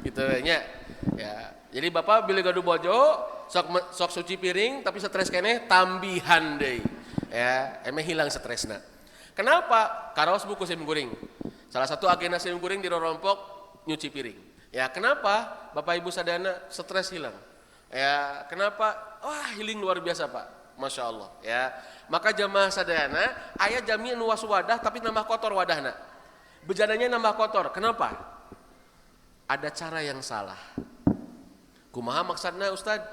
Gitu nya. Ya. Jadi Bapak beli gaduh bojo, sok cuci piring tapi stres kene tambihan deui. Ya, emang hilang stresna. Kenapa? Karaos buku sim guring. Salah satu agenda sim guring di rorompok nyuci piring. Ya, kenapa? Bapak Ibu sadana stres hilang. Ya, kenapa? Wah, healing luar biasa, Pak. Masya Allah. Ya, maka jamaah sadayana aya jami nu wadah tapi nambah kotor wadahna. Bejadanya nambah kotor. Kenapa? Ada cara yang salah. Kumaha maksudna Ustad?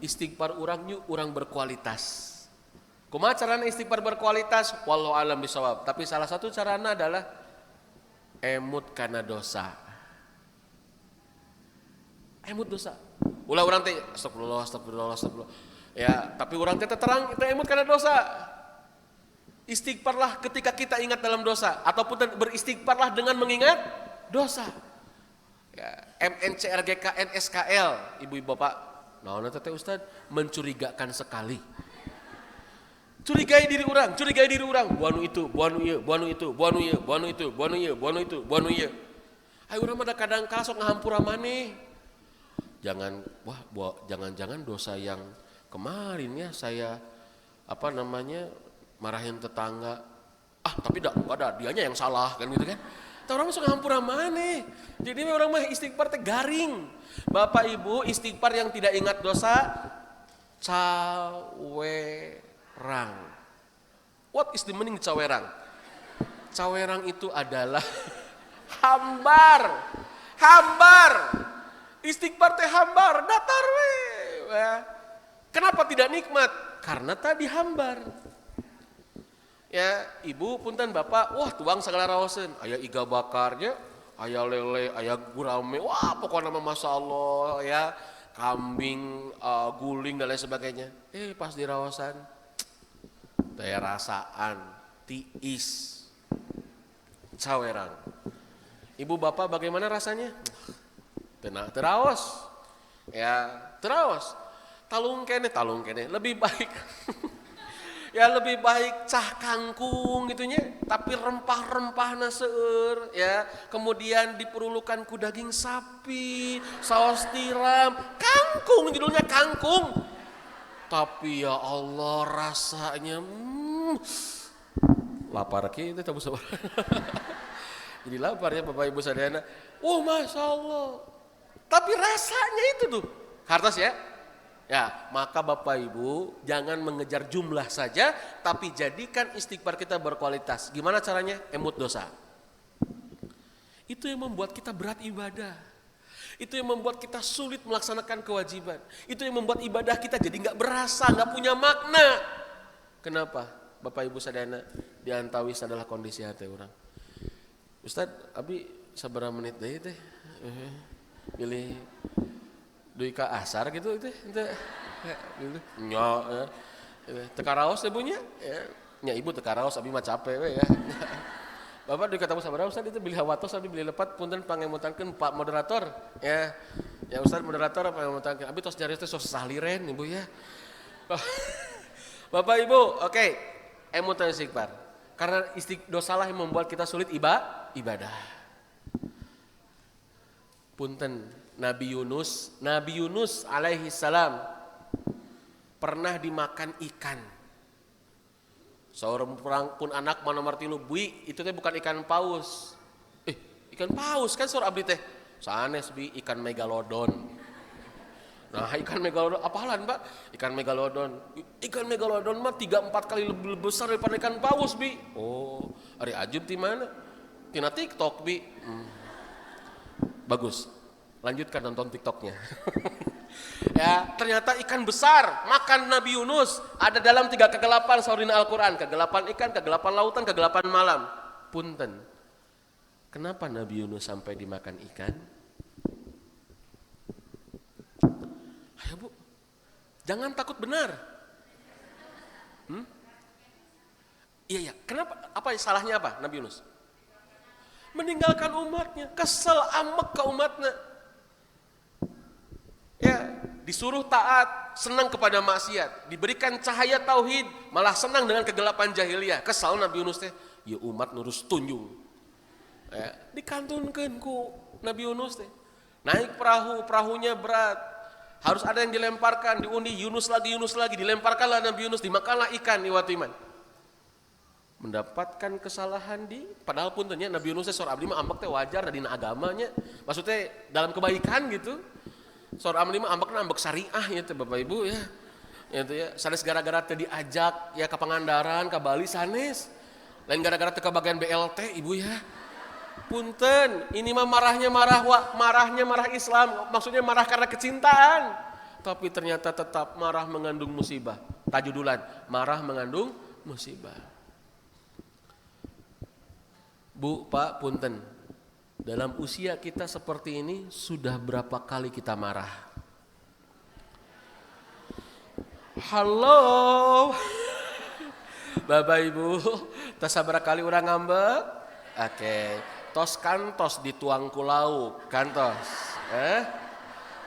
Istighfar urang yu urang berkualitas. Kumaha carana istighfar berkualitas? Wallahu alam bisawab. Tapi salah satu carana adalah emut kana dosa. Emut dosa. Ulah urang teh astagfirullah. Ya, tapi orang teh terang kita emut karena dosa. Istighfarlah ketika kita ingat dalam dosa ataupun beristighfarlah dengan mengingat dosa. Ya, MNCRGK NSKL, ibu-ibu bapak. Naon teh Ustaz? Mencurigakan sekali. Curigai diri orang. Buanu itu, buanu ieu, buanu itu, buanu ieu, buanu itu, buanu ieu, buanu itu, buanu ieu. Ayo urang mah kadang kala sok ngahampura maneh. Jangan-jangan dosa yang kemarin ya saya marahin tetangga. Tapi enggak ada dianya yang salah kan gitu kan. Orang masuk ngampura maneh. Jadi orang mah istighfar teh garing. Bapak Ibu, istighfar yang tidak ingat dosa cawerang. What is the meaning cawerang? Cawerang itu adalah hambar. Istighfar teh hambar, datar we. Kenapa tidak nikmat? Karena tadi hambar. Ya, ibu punten bapak, wah tuang segala raoseun. Aya iga bakarnya, aya lele, aya gurame. Wah, pokoknya mah masyaallah ya. Kambing, guling dan lain sebagainya. Pas di raosan daya rasaan, tiis. Cawerang. Ibu bapak bagaimana rasanya? Teraos. Ya, teraos. Talung kene lebih baik. Ya lebih baik cah kangkung gitunya, tapi rempah-rempahna seueur ya. Kemudian diperlukan ku daging sapi, saus tiram, kangkung judulnya kangkung. Tapi ya Allah rasanya lapar kita tak sabar. Jadi lapar ya Bapak Ibu sadayana. Oh Masya Allah. Tapi rasanya itu tuh. Hartos ya. Ya, maka Bapak Ibu jangan mengejar jumlah saja, tapi jadikan istighfar kita berkualitas. Gimana caranya? Emut dosa. Itu yang membuat kita berat ibadah. Itu yang membuat kita sulit melaksanakan kewajiban. Itu yang membuat ibadah kita jadi nggak berasa, nggak punya makna. Kenapa? Bapak Ibu sadayana diantawis adalah kondisi hati orang. Ustadz, abi sabaraha menit deui teh? Pilih duit ke asar gitu itu nya tekaraos ibunya ya ibu tekaraos abi mah capek we ya. Bapak duit kata sabaraha Ustaz itu beli hawatos abi beli lepat punten pangemutankeun Pak moderator ya Ustaz moderator pangemutankeun abi tos nyari teh sos sahliren ibu ya. Bapak Ibu oke, emutan istighfar karena dosalah yang membuat kita sulit ibadah. Punten Nabi Yunus alaihi salam pernah dimakan ikan. Seorang pun anak mana martilu bui itu teh bukan ikan paus. Ikan paus kan seorang abdi teh. Sanes bi ikan megalodon. Nah ikan megalodon apalan Pak? Ikan megalodon mah 3-4 kali lebih besar daripada ikan paus bi. Oh, ari ajub di mana? Tina TikTok bi. Bagus. Lanjutkan nonton TikToknya. Ya, ternyata ikan besar makan Nabi Yunus ada dalam 3 kegelapan saurina Al-Quran. Kegelapan ikan, kegelapan lautan, kegelapan malam. Punten. Kenapa Nabi Yunus sampai dimakan ikan? Ayo Bu, jangan takut benar. Iya, kenapa? Apa salahnya apa Nabi Yunus? Meninggalkan umatnya, kesel amek ke umatnya. Ya, disuruh taat, senang kepada maksiat, diberikan cahaya tauhid, malah senang dengan kegelapan jahiliyah. Kesal Nabi Yunus teh, ya umat nurus tunjung. Ya, dikantunkeun ku Nabi Yunus teh. Naik perahu, perahunya berat. Harus ada yang dilemparkan, diundi Yunus lagi, dilemparkanlah Nabi Yunus, dimakanlah ikan iwatu iman. Mendapatkan kesalahan padahal pun ternyata Nabi Yunus seorang abdi mah ambek teh wajar dina agamanya. Maksudnya dalam kebaikan gitu. Seorang abdi mah ambek syariah ya teh Bapak Ibu ya. Itu ya, sanes gara-gara teh diajak ya ke Pangandaran, ke Bali sanes. Lain gara-gara teh ke bagian BLT Ibu ya. Punten, ini mah marahnya marah Islam, maksudnya marah karena kecintaan. Tapi ternyata tetap marah mengandung musibah. Tajudulan, marah mengandung musibah. Bu, Pak, punten. Dalam usia kita seperti ini sudah berapa kali kita marah? Halo. Bapak Ibu, tas sabaraha kali urang ngambek? Oke. Tos kantos dituang ku lauk, kantos.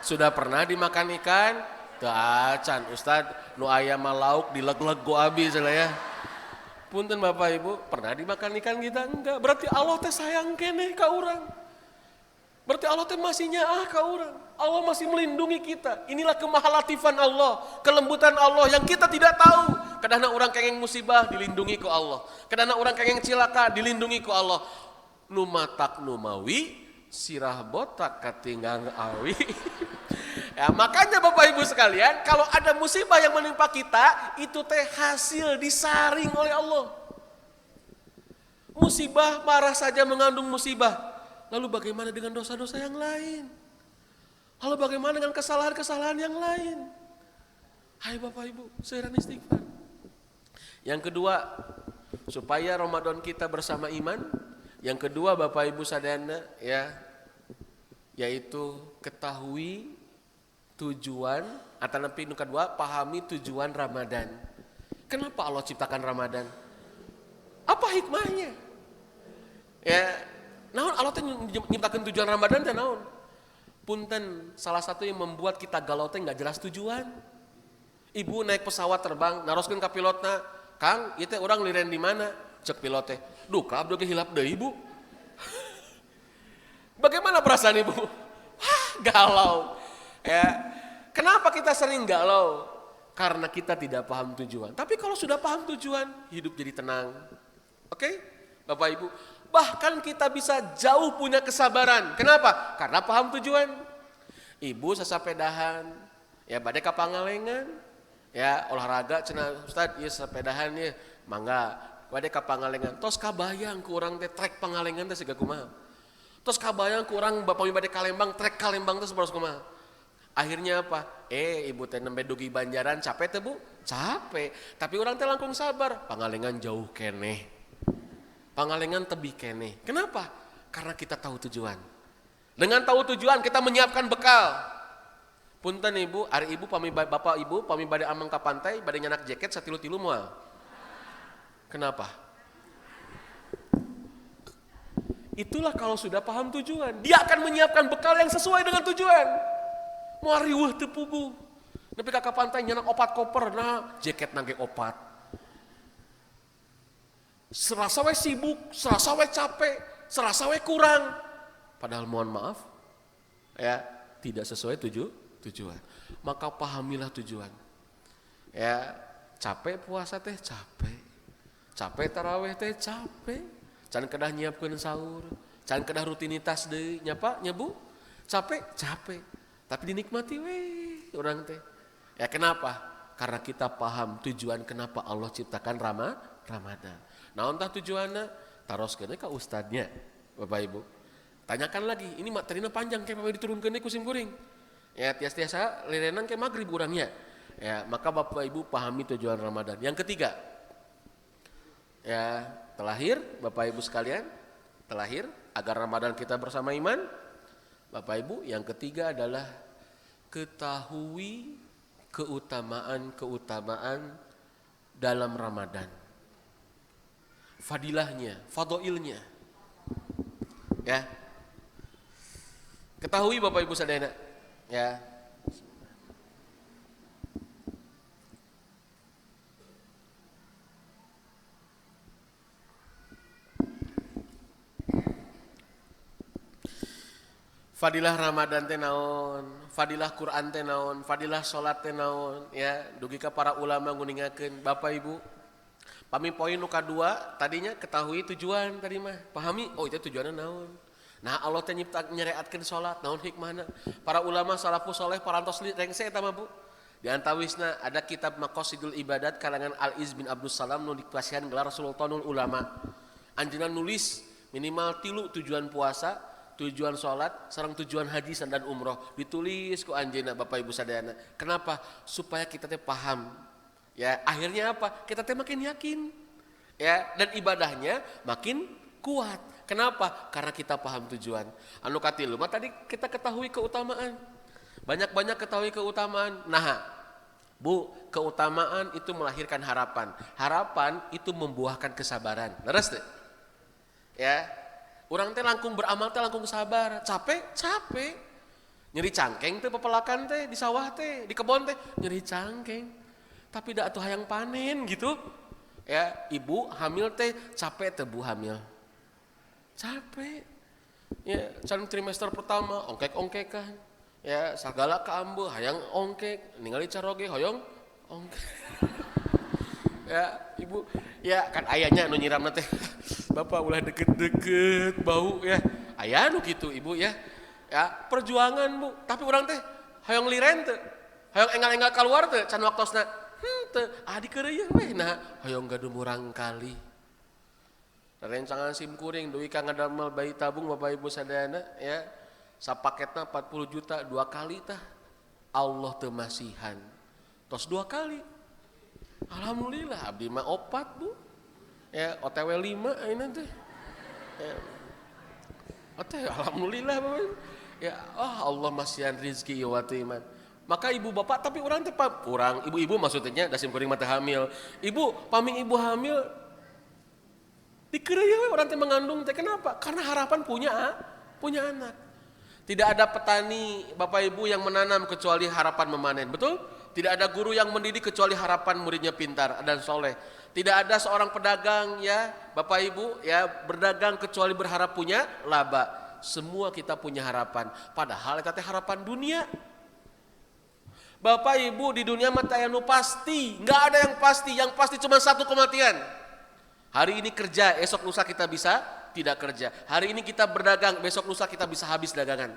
Sudah pernah dimakan ikan? Teu acan Ustad, nu aya mah lauk dileg-leg ku abi cenah ya. Punten Bapak Ibu, pernah dimakan ikan kita? Enggak. Berarti Allah teh sayang keneh ka urang. Berarti Allah teh masih nyaah ka urang. Allah masih melindungi kita. Inilah kemahalatifan Allah, kelembutan Allah yang kita tidak tahu. Kadang orang kengeng musibah dilindungi ku Allah. Kadang orang kengeng cilaka dilindungi ku Allah. Numatak numawi, sirah botak katinggang awi. Ya, makanya Bapak Ibu sekalian, kalau ada musibah yang menimpa kita, itu teh hasil disaring oleh Allah. Musibah marah saja mengandung musibah. Lalu bagaimana dengan dosa-dosa yang lain? Lalu bagaimana dengan kesalahan-kesalahan yang lain? Hai Bapak Ibu, seueuran istighfar. Yang kedua, supaya Ramadan kita bersama iman. Yang kedua Bapak Ibu sadayana ya, yaitu ketahui tujuan atau nepi nu kedua pahami tujuan Ramadan. Kenapa Allah ciptakan Ramadan? Apa hikmahnya? Ya, naon Allah teh nyiptakeun tujuan Ramadan teh naon? Punten, salah satu yang membuat kita galau teh enggak jelas tujuan. Ibu naik pesawat terbang, naroskeun ka pilotna, "Kang, ieu teh urang liren di mana?" Cek pilot teh, "Duh, ka abdi ge hilap deui, Bu." Bagaimana perasaan Ibu? Wah, galau. Ya, kenapa kita sering galau? Karena kita tidak paham tujuan. Tapi kalau sudah paham tujuan, hidup jadi tenang. Oke? Bapak Ibu, bahkan kita bisa jauh punya kesabaran. Kenapa? Karena paham tujuan. Ibu sasapedahan, ya bade ka Pangalengan, ya olahraga cenah Ustad, ieu sapedahan ieu, mangga bade ka Pangalengan. Tos kabayang ku urang teh trek Pangalengan teh siga kumaha. Tos kabayang ku urang bapa bade ka Lembang, trek ka Lembang teh sabaros kumaha. Akhirnya apa? Ibu teh nembe dugi Banjaran, capek teh Bu? Capek. Tapi orang teh langkung sabar. Pangalengan jauh keneh. Pangalengan tebih keneh. Kenapa? Karena kita tahu tujuan. Dengan tahu tujuan kita menyiapkan bekal. Punten Ibu, ari Ibu Bapak Ibu pami bade amang ka pantai, bade nyanak jaket satilu-tilu moal. Kenapa? Itulah kalau sudah paham tujuan. Dia akan menyiapkan bekal yang sesuai dengan tujuan. Mau riweuh teu puguh. Nepi ka pantai nyanak opat koper, nah jaket nangge opat. Serasa we sibuk, serasa we capek, serasa we kurang. Padahal mohon maaf, ya tidak sesuai tujuan. Maka pahamilah tujuan. Ya capek puasa teh capek. Capek taraweh teh capek. Can kedah nyiapkeun sahur, can kedah rutinitas deui nyapa nyebu. Capek. Tapi dinikmati orang teh. Ya kenapa? Karena kita paham tujuan kenapa Allah ciptakan Ramadan. Nah entah tujuannya, taroskeun ka ustadnya, Bapak Ibu. Tanyakan lagi, ini materinya panjang kayak apa diturunkeun ku sim kuring. Ya tiasa-tiasa lirenan kayak magrib urangnya. Ya, maka Bapak Ibu pahami tujuan Ramadan. Yang ketiga, ya telahir Bapak Ibu sekalian, telahir agar Ramadan kita bersama iman. Bapak Ibu, yang ketiga adalah ketahui keutamaan-keutamaan dalam Ramadan. Fadilahnya, fadhailnya. Ya. Ketahui Bapak Ibu sadayana, ya. Fadilah Ramadan teh naon, fadilah Quran teh naon, fadilah salat teh naon, ya. Dugi ka para ulama nguningakeun. Bapak Ibu, pami poin nu kadua tadinya ketahui tujuan tadi mah. Pahami, oh itu tujuanna naon. Nah, Allah teh nyipta nyereatkeun salat, naon hikmahna. Para ulama salafus saleh parantos rengse eta mah, Bu. Di antawisna ada kitab Maqasidul Ibadat kalangan Al-Iz bin Abdus Salam nu dipasihan gelar Sultanul Ulama. Anjeunna nulis minimal 3 tujuan puasa, tujuan sholat, sareng tujuan haji dan umroh ditulis ku anjeunna Bapak Ibu sadayana. Kenapa? Supaya kita teh paham. Ya, akhirnya apa? Kita teh makin yakin. Ya, dan ibadahnya makin kuat. Kenapa? Karena kita paham tujuan. Anu katilu mah tadi kita ketahui keutamaan. Banyak-banyak ketahui keutamaan. Nah, Bu, keutamaan itu melahirkan harapan. Harapan itu membuahkan kesabaran. Leres teh? Ya. Urang teh langkung beramal teh langkung sabar, capek. Nyeri cangkeng teh pepelakan teh di sawah teh, di kebon teh nyeri cangkeng. Tapi da atuh hayang panen gitu. Ya, ibu hamil teh capek teh Bu hamil. Capek. Ya, can trimester pertama ongkek-ongkekan. Ya, sagala kaambeul hayang ongkek, ningali caroge hoyong ongkek. Ya, ibu, ya kan ayahnya anu nyiramna teh. Bapak ulah deket-deket bau ya. Aya nu kitu ibu ya. Ya, perjuangan Bu. Tapi urang teh hayang liren teh. Hayang enggal-enggal keluar teh can waktosna. Teu adi keureuyeun we nah hayang gaduh murang kali. Rencangan sim kuring duwi ka ngadamel bayi tabung Bapak Ibu sadayana ya. Sapaketna 40 juta 2 kali tah. Allah teu masihan. Tos 2 kali. Alhamdulillah abdi mah 4 Bu. Ya OTW 5 ayeuna teh. Ya. Alhamdulillah Bapak. Ya Allah masihan rezeki ieu iman. Maka ibu bapak tapi urang teh urang ibu-ibu maksudnya da sim kuring mah teh hamil. Ibu paming ibu hamil dikeureuy we urang teh mengandung teh kenapa? Karena harapan punya anak. Tidak ada petani Bapak Ibu yang menanam kecuali harapan memanen, betul? Tidak ada guru yang mendidik kecuali harapan muridnya pintar dan soleh. Tidak ada seorang pedagang ya Bapak Ibu ya berdagang kecuali berharap punya laba. Semua kita punya harapan. Padahal eta teh harapan dunia. Bapak Ibu di dunia mah teh anu pasti, enggak ada yang pasti. Yang pasti cuma satu kematian. Hari ini kerja, esok lusa kita bisa tidak kerja. Hari ini kita berdagang, besok lusa kita bisa habis dagangan.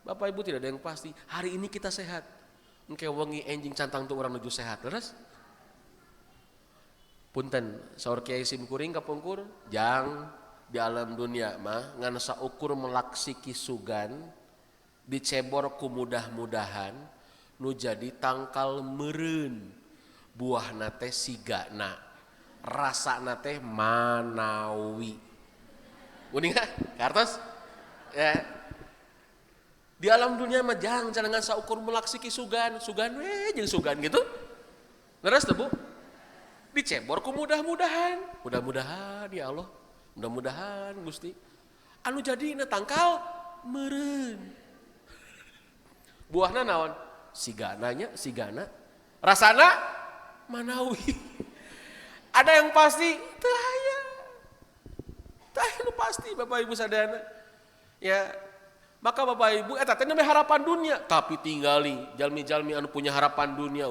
Bapak Ibu tidak ada yang pasti. Hari ini kita sehat. Engke wengi enjing cantang tu urang nuju sehat. Terus punten saur Kiai Sim kuring kapungkur jang di alam dunia mah ngan saukur melaksiki sugan dicebor ku mudah-mudahan nu jadi tangkal meureun buahna teh sigana rasana teh manawi. Uninga kartos ya di alam dunia mah jang jangan saukur melaksiki sugan we jeung sugan gitu. Leres teh Bu? Dicebor ku mudah-mudahan ya Allah, mudah-mudahan Gusti anu jadina tangkal meureun buahna naon sigana rasana manawi. Ada yang pasti teu aya nu pasti Bapak Ibu sadayana ya. Maka Bapak Ibu eta teh namanya harapan dunia, tapi tinggali jalmi-jalmi anu punya harapan dunia,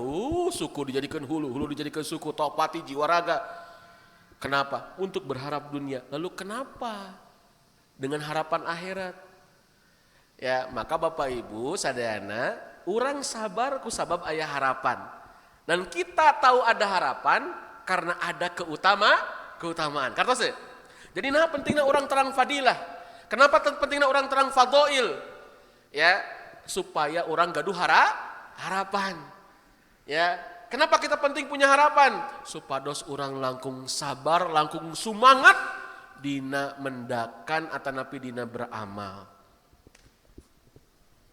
suku dijadikan hulu dijadikan suku, topati jiwa raga. Kenapa? Untuk berharap dunia. Lalu kenapa dengan harapan akhirat? Ya, maka Bapak Ibu sadayana, urang sabar ku sabab aya harapan. Dan kita tahu ada harapan karena ada keutamaan. Kartos ya? Jadi nah pentingnya orang terang fadilah. Kenapa pentingnya orang terang fadhail? Ya, supaya orang gaduh harapan. Ya, kenapa kita penting punya harapan? Supados orang langkung sabar, langkung semangat dina mendakan atanapi dina beramal.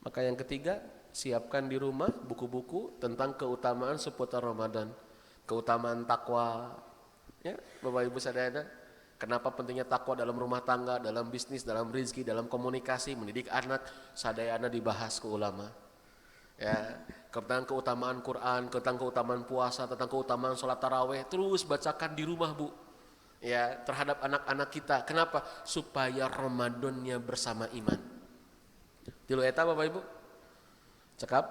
Maka yang ketiga, siapkan di rumah buku-buku tentang keutamaan seputar Ramadan, keutamaan takwa. Ya, Bapak Ibu sadayana, kenapa pentingnya takwa dalam rumah tangga, dalam bisnis, dalam rezeki, dalam komunikasi, mendidik anak, sadayana dibahas ke ulama. Ya, tentang keutamaan Quran, tentang keutamaan puasa, tentang keutamaan sholat taraweh, terus bacakan di rumah, Bu. Ya, terhadap anak-anak kita. Kenapa? Supaya Ramadannya bersama iman. Tilu eta Bapak Ibu. Cekap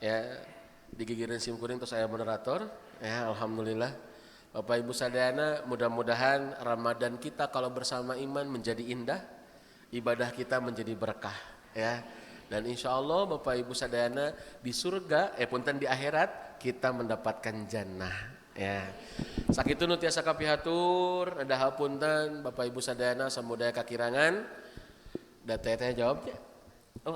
ya, digigirin sim kuring terus saya moderator. Ya, alhamdulillah. Bapak Ibu sadayana, mudah-mudahan Ramadan kita kalau bersama iman menjadi indah, ibadah kita menjadi berkah, ya. Dan insya Allah Bapak Ibu sadayana di surga, punten di akhirat kita mendapatkan jannah, ya. Sakitu nu tiasa kapihatur, ada hapunten Bapak Ibu sadayana samudaya kakirangan. Da teteh jawabnya. Oh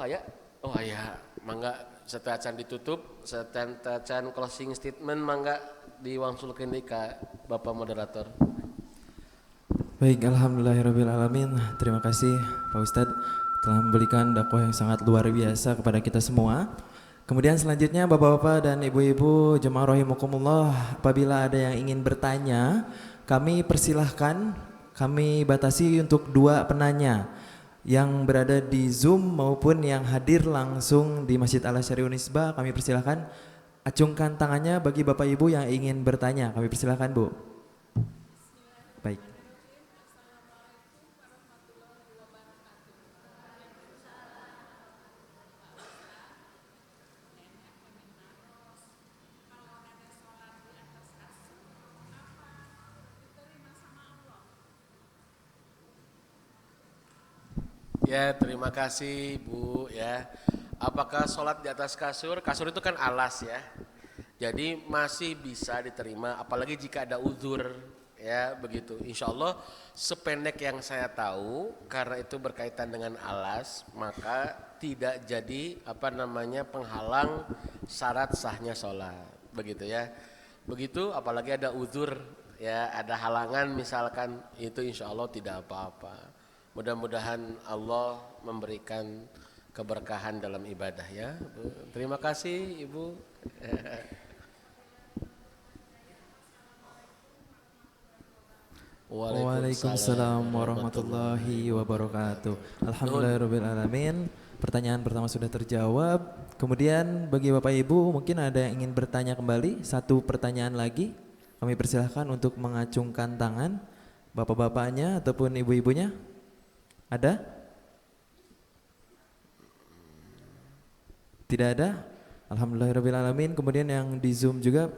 aya, mangga setelah ditutup, setelah closing statement mangga diwangsulkeun ka Bapak moderator. Baik, alhamdulillahirrabbilalamin. Terima kasih Pak Ustadz telah memberikan dakwah yang sangat luar biasa kepada kita semua. Kemudian selanjutnya Bapak-bapak dan Ibu-ibu jemaah rahimakumullah, apabila ada yang ingin bertanya, kami persilahkan, kami batasi untuk 2 penanya yang berada di Zoom maupun yang hadir langsung di Masjid Al-Asyari Unisba. Kami persilahkan acungkan tangannya bagi Bapak Ibu yang ingin bertanya. Kami persilahkan, Bu. Baik. Ya, terima kasih Bu, ya. Apakah sholat di atas kasur? Kasur itu kan alas, ya. Jadi masih bisa diterima, apalagi jika ada uzur, ya begitu. Insya Allah sependek yang saya tahu, karena itu berkaitan dengan alas, maka tidak jadi penghalang syarat sahnya sholat, begitu ya. Begitu, apalagi ada uzur, ya ada halangan misalkan, itu insya Allah tidak apa-apa. Mudah-mudahan Allah memberikan keberkahan dalam ibadah, ya. Terima kasih Ibu. Waalaikumsalam warahmatullahi wabarakatuh. Alhamdulillahirrabbilalamin. Pertanyaan pertama sudah terjawab. Kemudian bagi Bapak Ibu mungkin ada yang ingin bertanya kembali, 1 pertanyaan lagi. Kami persilahkan untuk mengacungkan tangan, bapak-bapaknya ataupun ibu-ibunya. Ada? Tidak ada? Alhamdulillahirrabbilalamin. Kemudian yang di Zoom juga,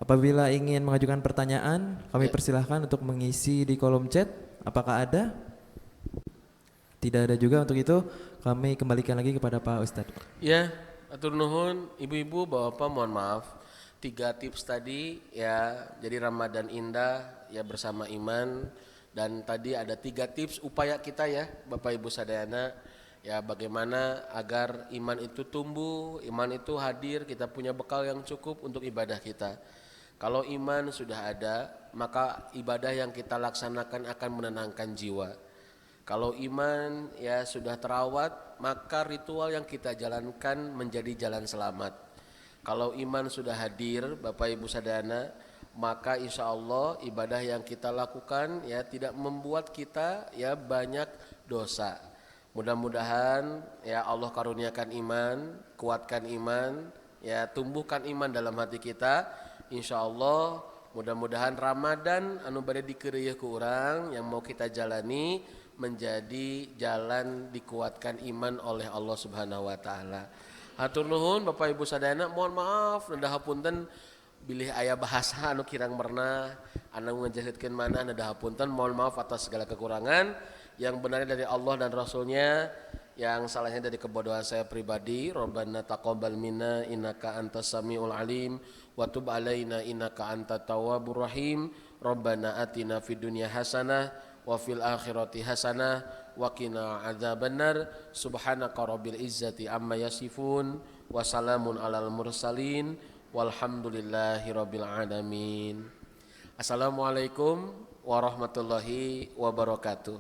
apabila ingin mengajukan pertanyaan, kami persilahkan untuk mengisi di kolom chat. Apakah ada? Tidak ada juga. Untuk itu kami kembalikan lagi kepada Pak Ustadz. Ya, atur nuhun ibu-ibu, bapak-bapak, mohon maaf. 3 tips tadi, ya. Jadi Ramadan indah, ya bersama iman. Dan tadi ada 3 tips upaya kita, ya Bapak Ibu sadayana, ya bagaimana agar iman itu tumbuh, iman itu hadir, kita punya bekal yang cukup untuk ibadah kita. Kalau iman sudah ada, maka ibadah yang kita laksanakan akan menenangkan jiwa. Kalau iman ya sudah terawat, maka ritual yang kita jalankan menjadi jalan selamat. Kalau iman sudah hadir, Bapak Ibu sadayana, maka insya Allah ibadah yang kita lakukan ya tidak membuat kita ya banyak dosa. Mudah-mudahan ya Allah karuniakan iman, kuatkan iman, ya tumbuhkan iman dalam hati kita. Insya Allah mudah-mudahan Ramadan anu bade dikeureuh ku urang yang mau kita jalani menjadi jalan dikuatkan iman oleh Allah Subhanahu wa taala. Hatur nuhun Bapak Ibu sadayana, mohon maaf nendah hapunten bilih aya bahasa anu kirang merna, anu ngajelaskeun mana nendah hapunten, mohon maaf atas segala kekurangan. Yang benarnya dari Allah dan Rasulnya, yang salahnya dari kebodohan saya pribadi. Rabbana taqabbal minna innaka antas samiul alim wa tub alaina innaka antat tawwabur rahim. Rabbana atina fid dunya hasanah wa fil akhirati hasanah wa qina adzabannar. Subhanaka rabbil izzati amma yasifun wa salamun alal mursalin walhamdulillahi rabbil alamin. Assalamualaikum warahmatullahi wabarakatuh.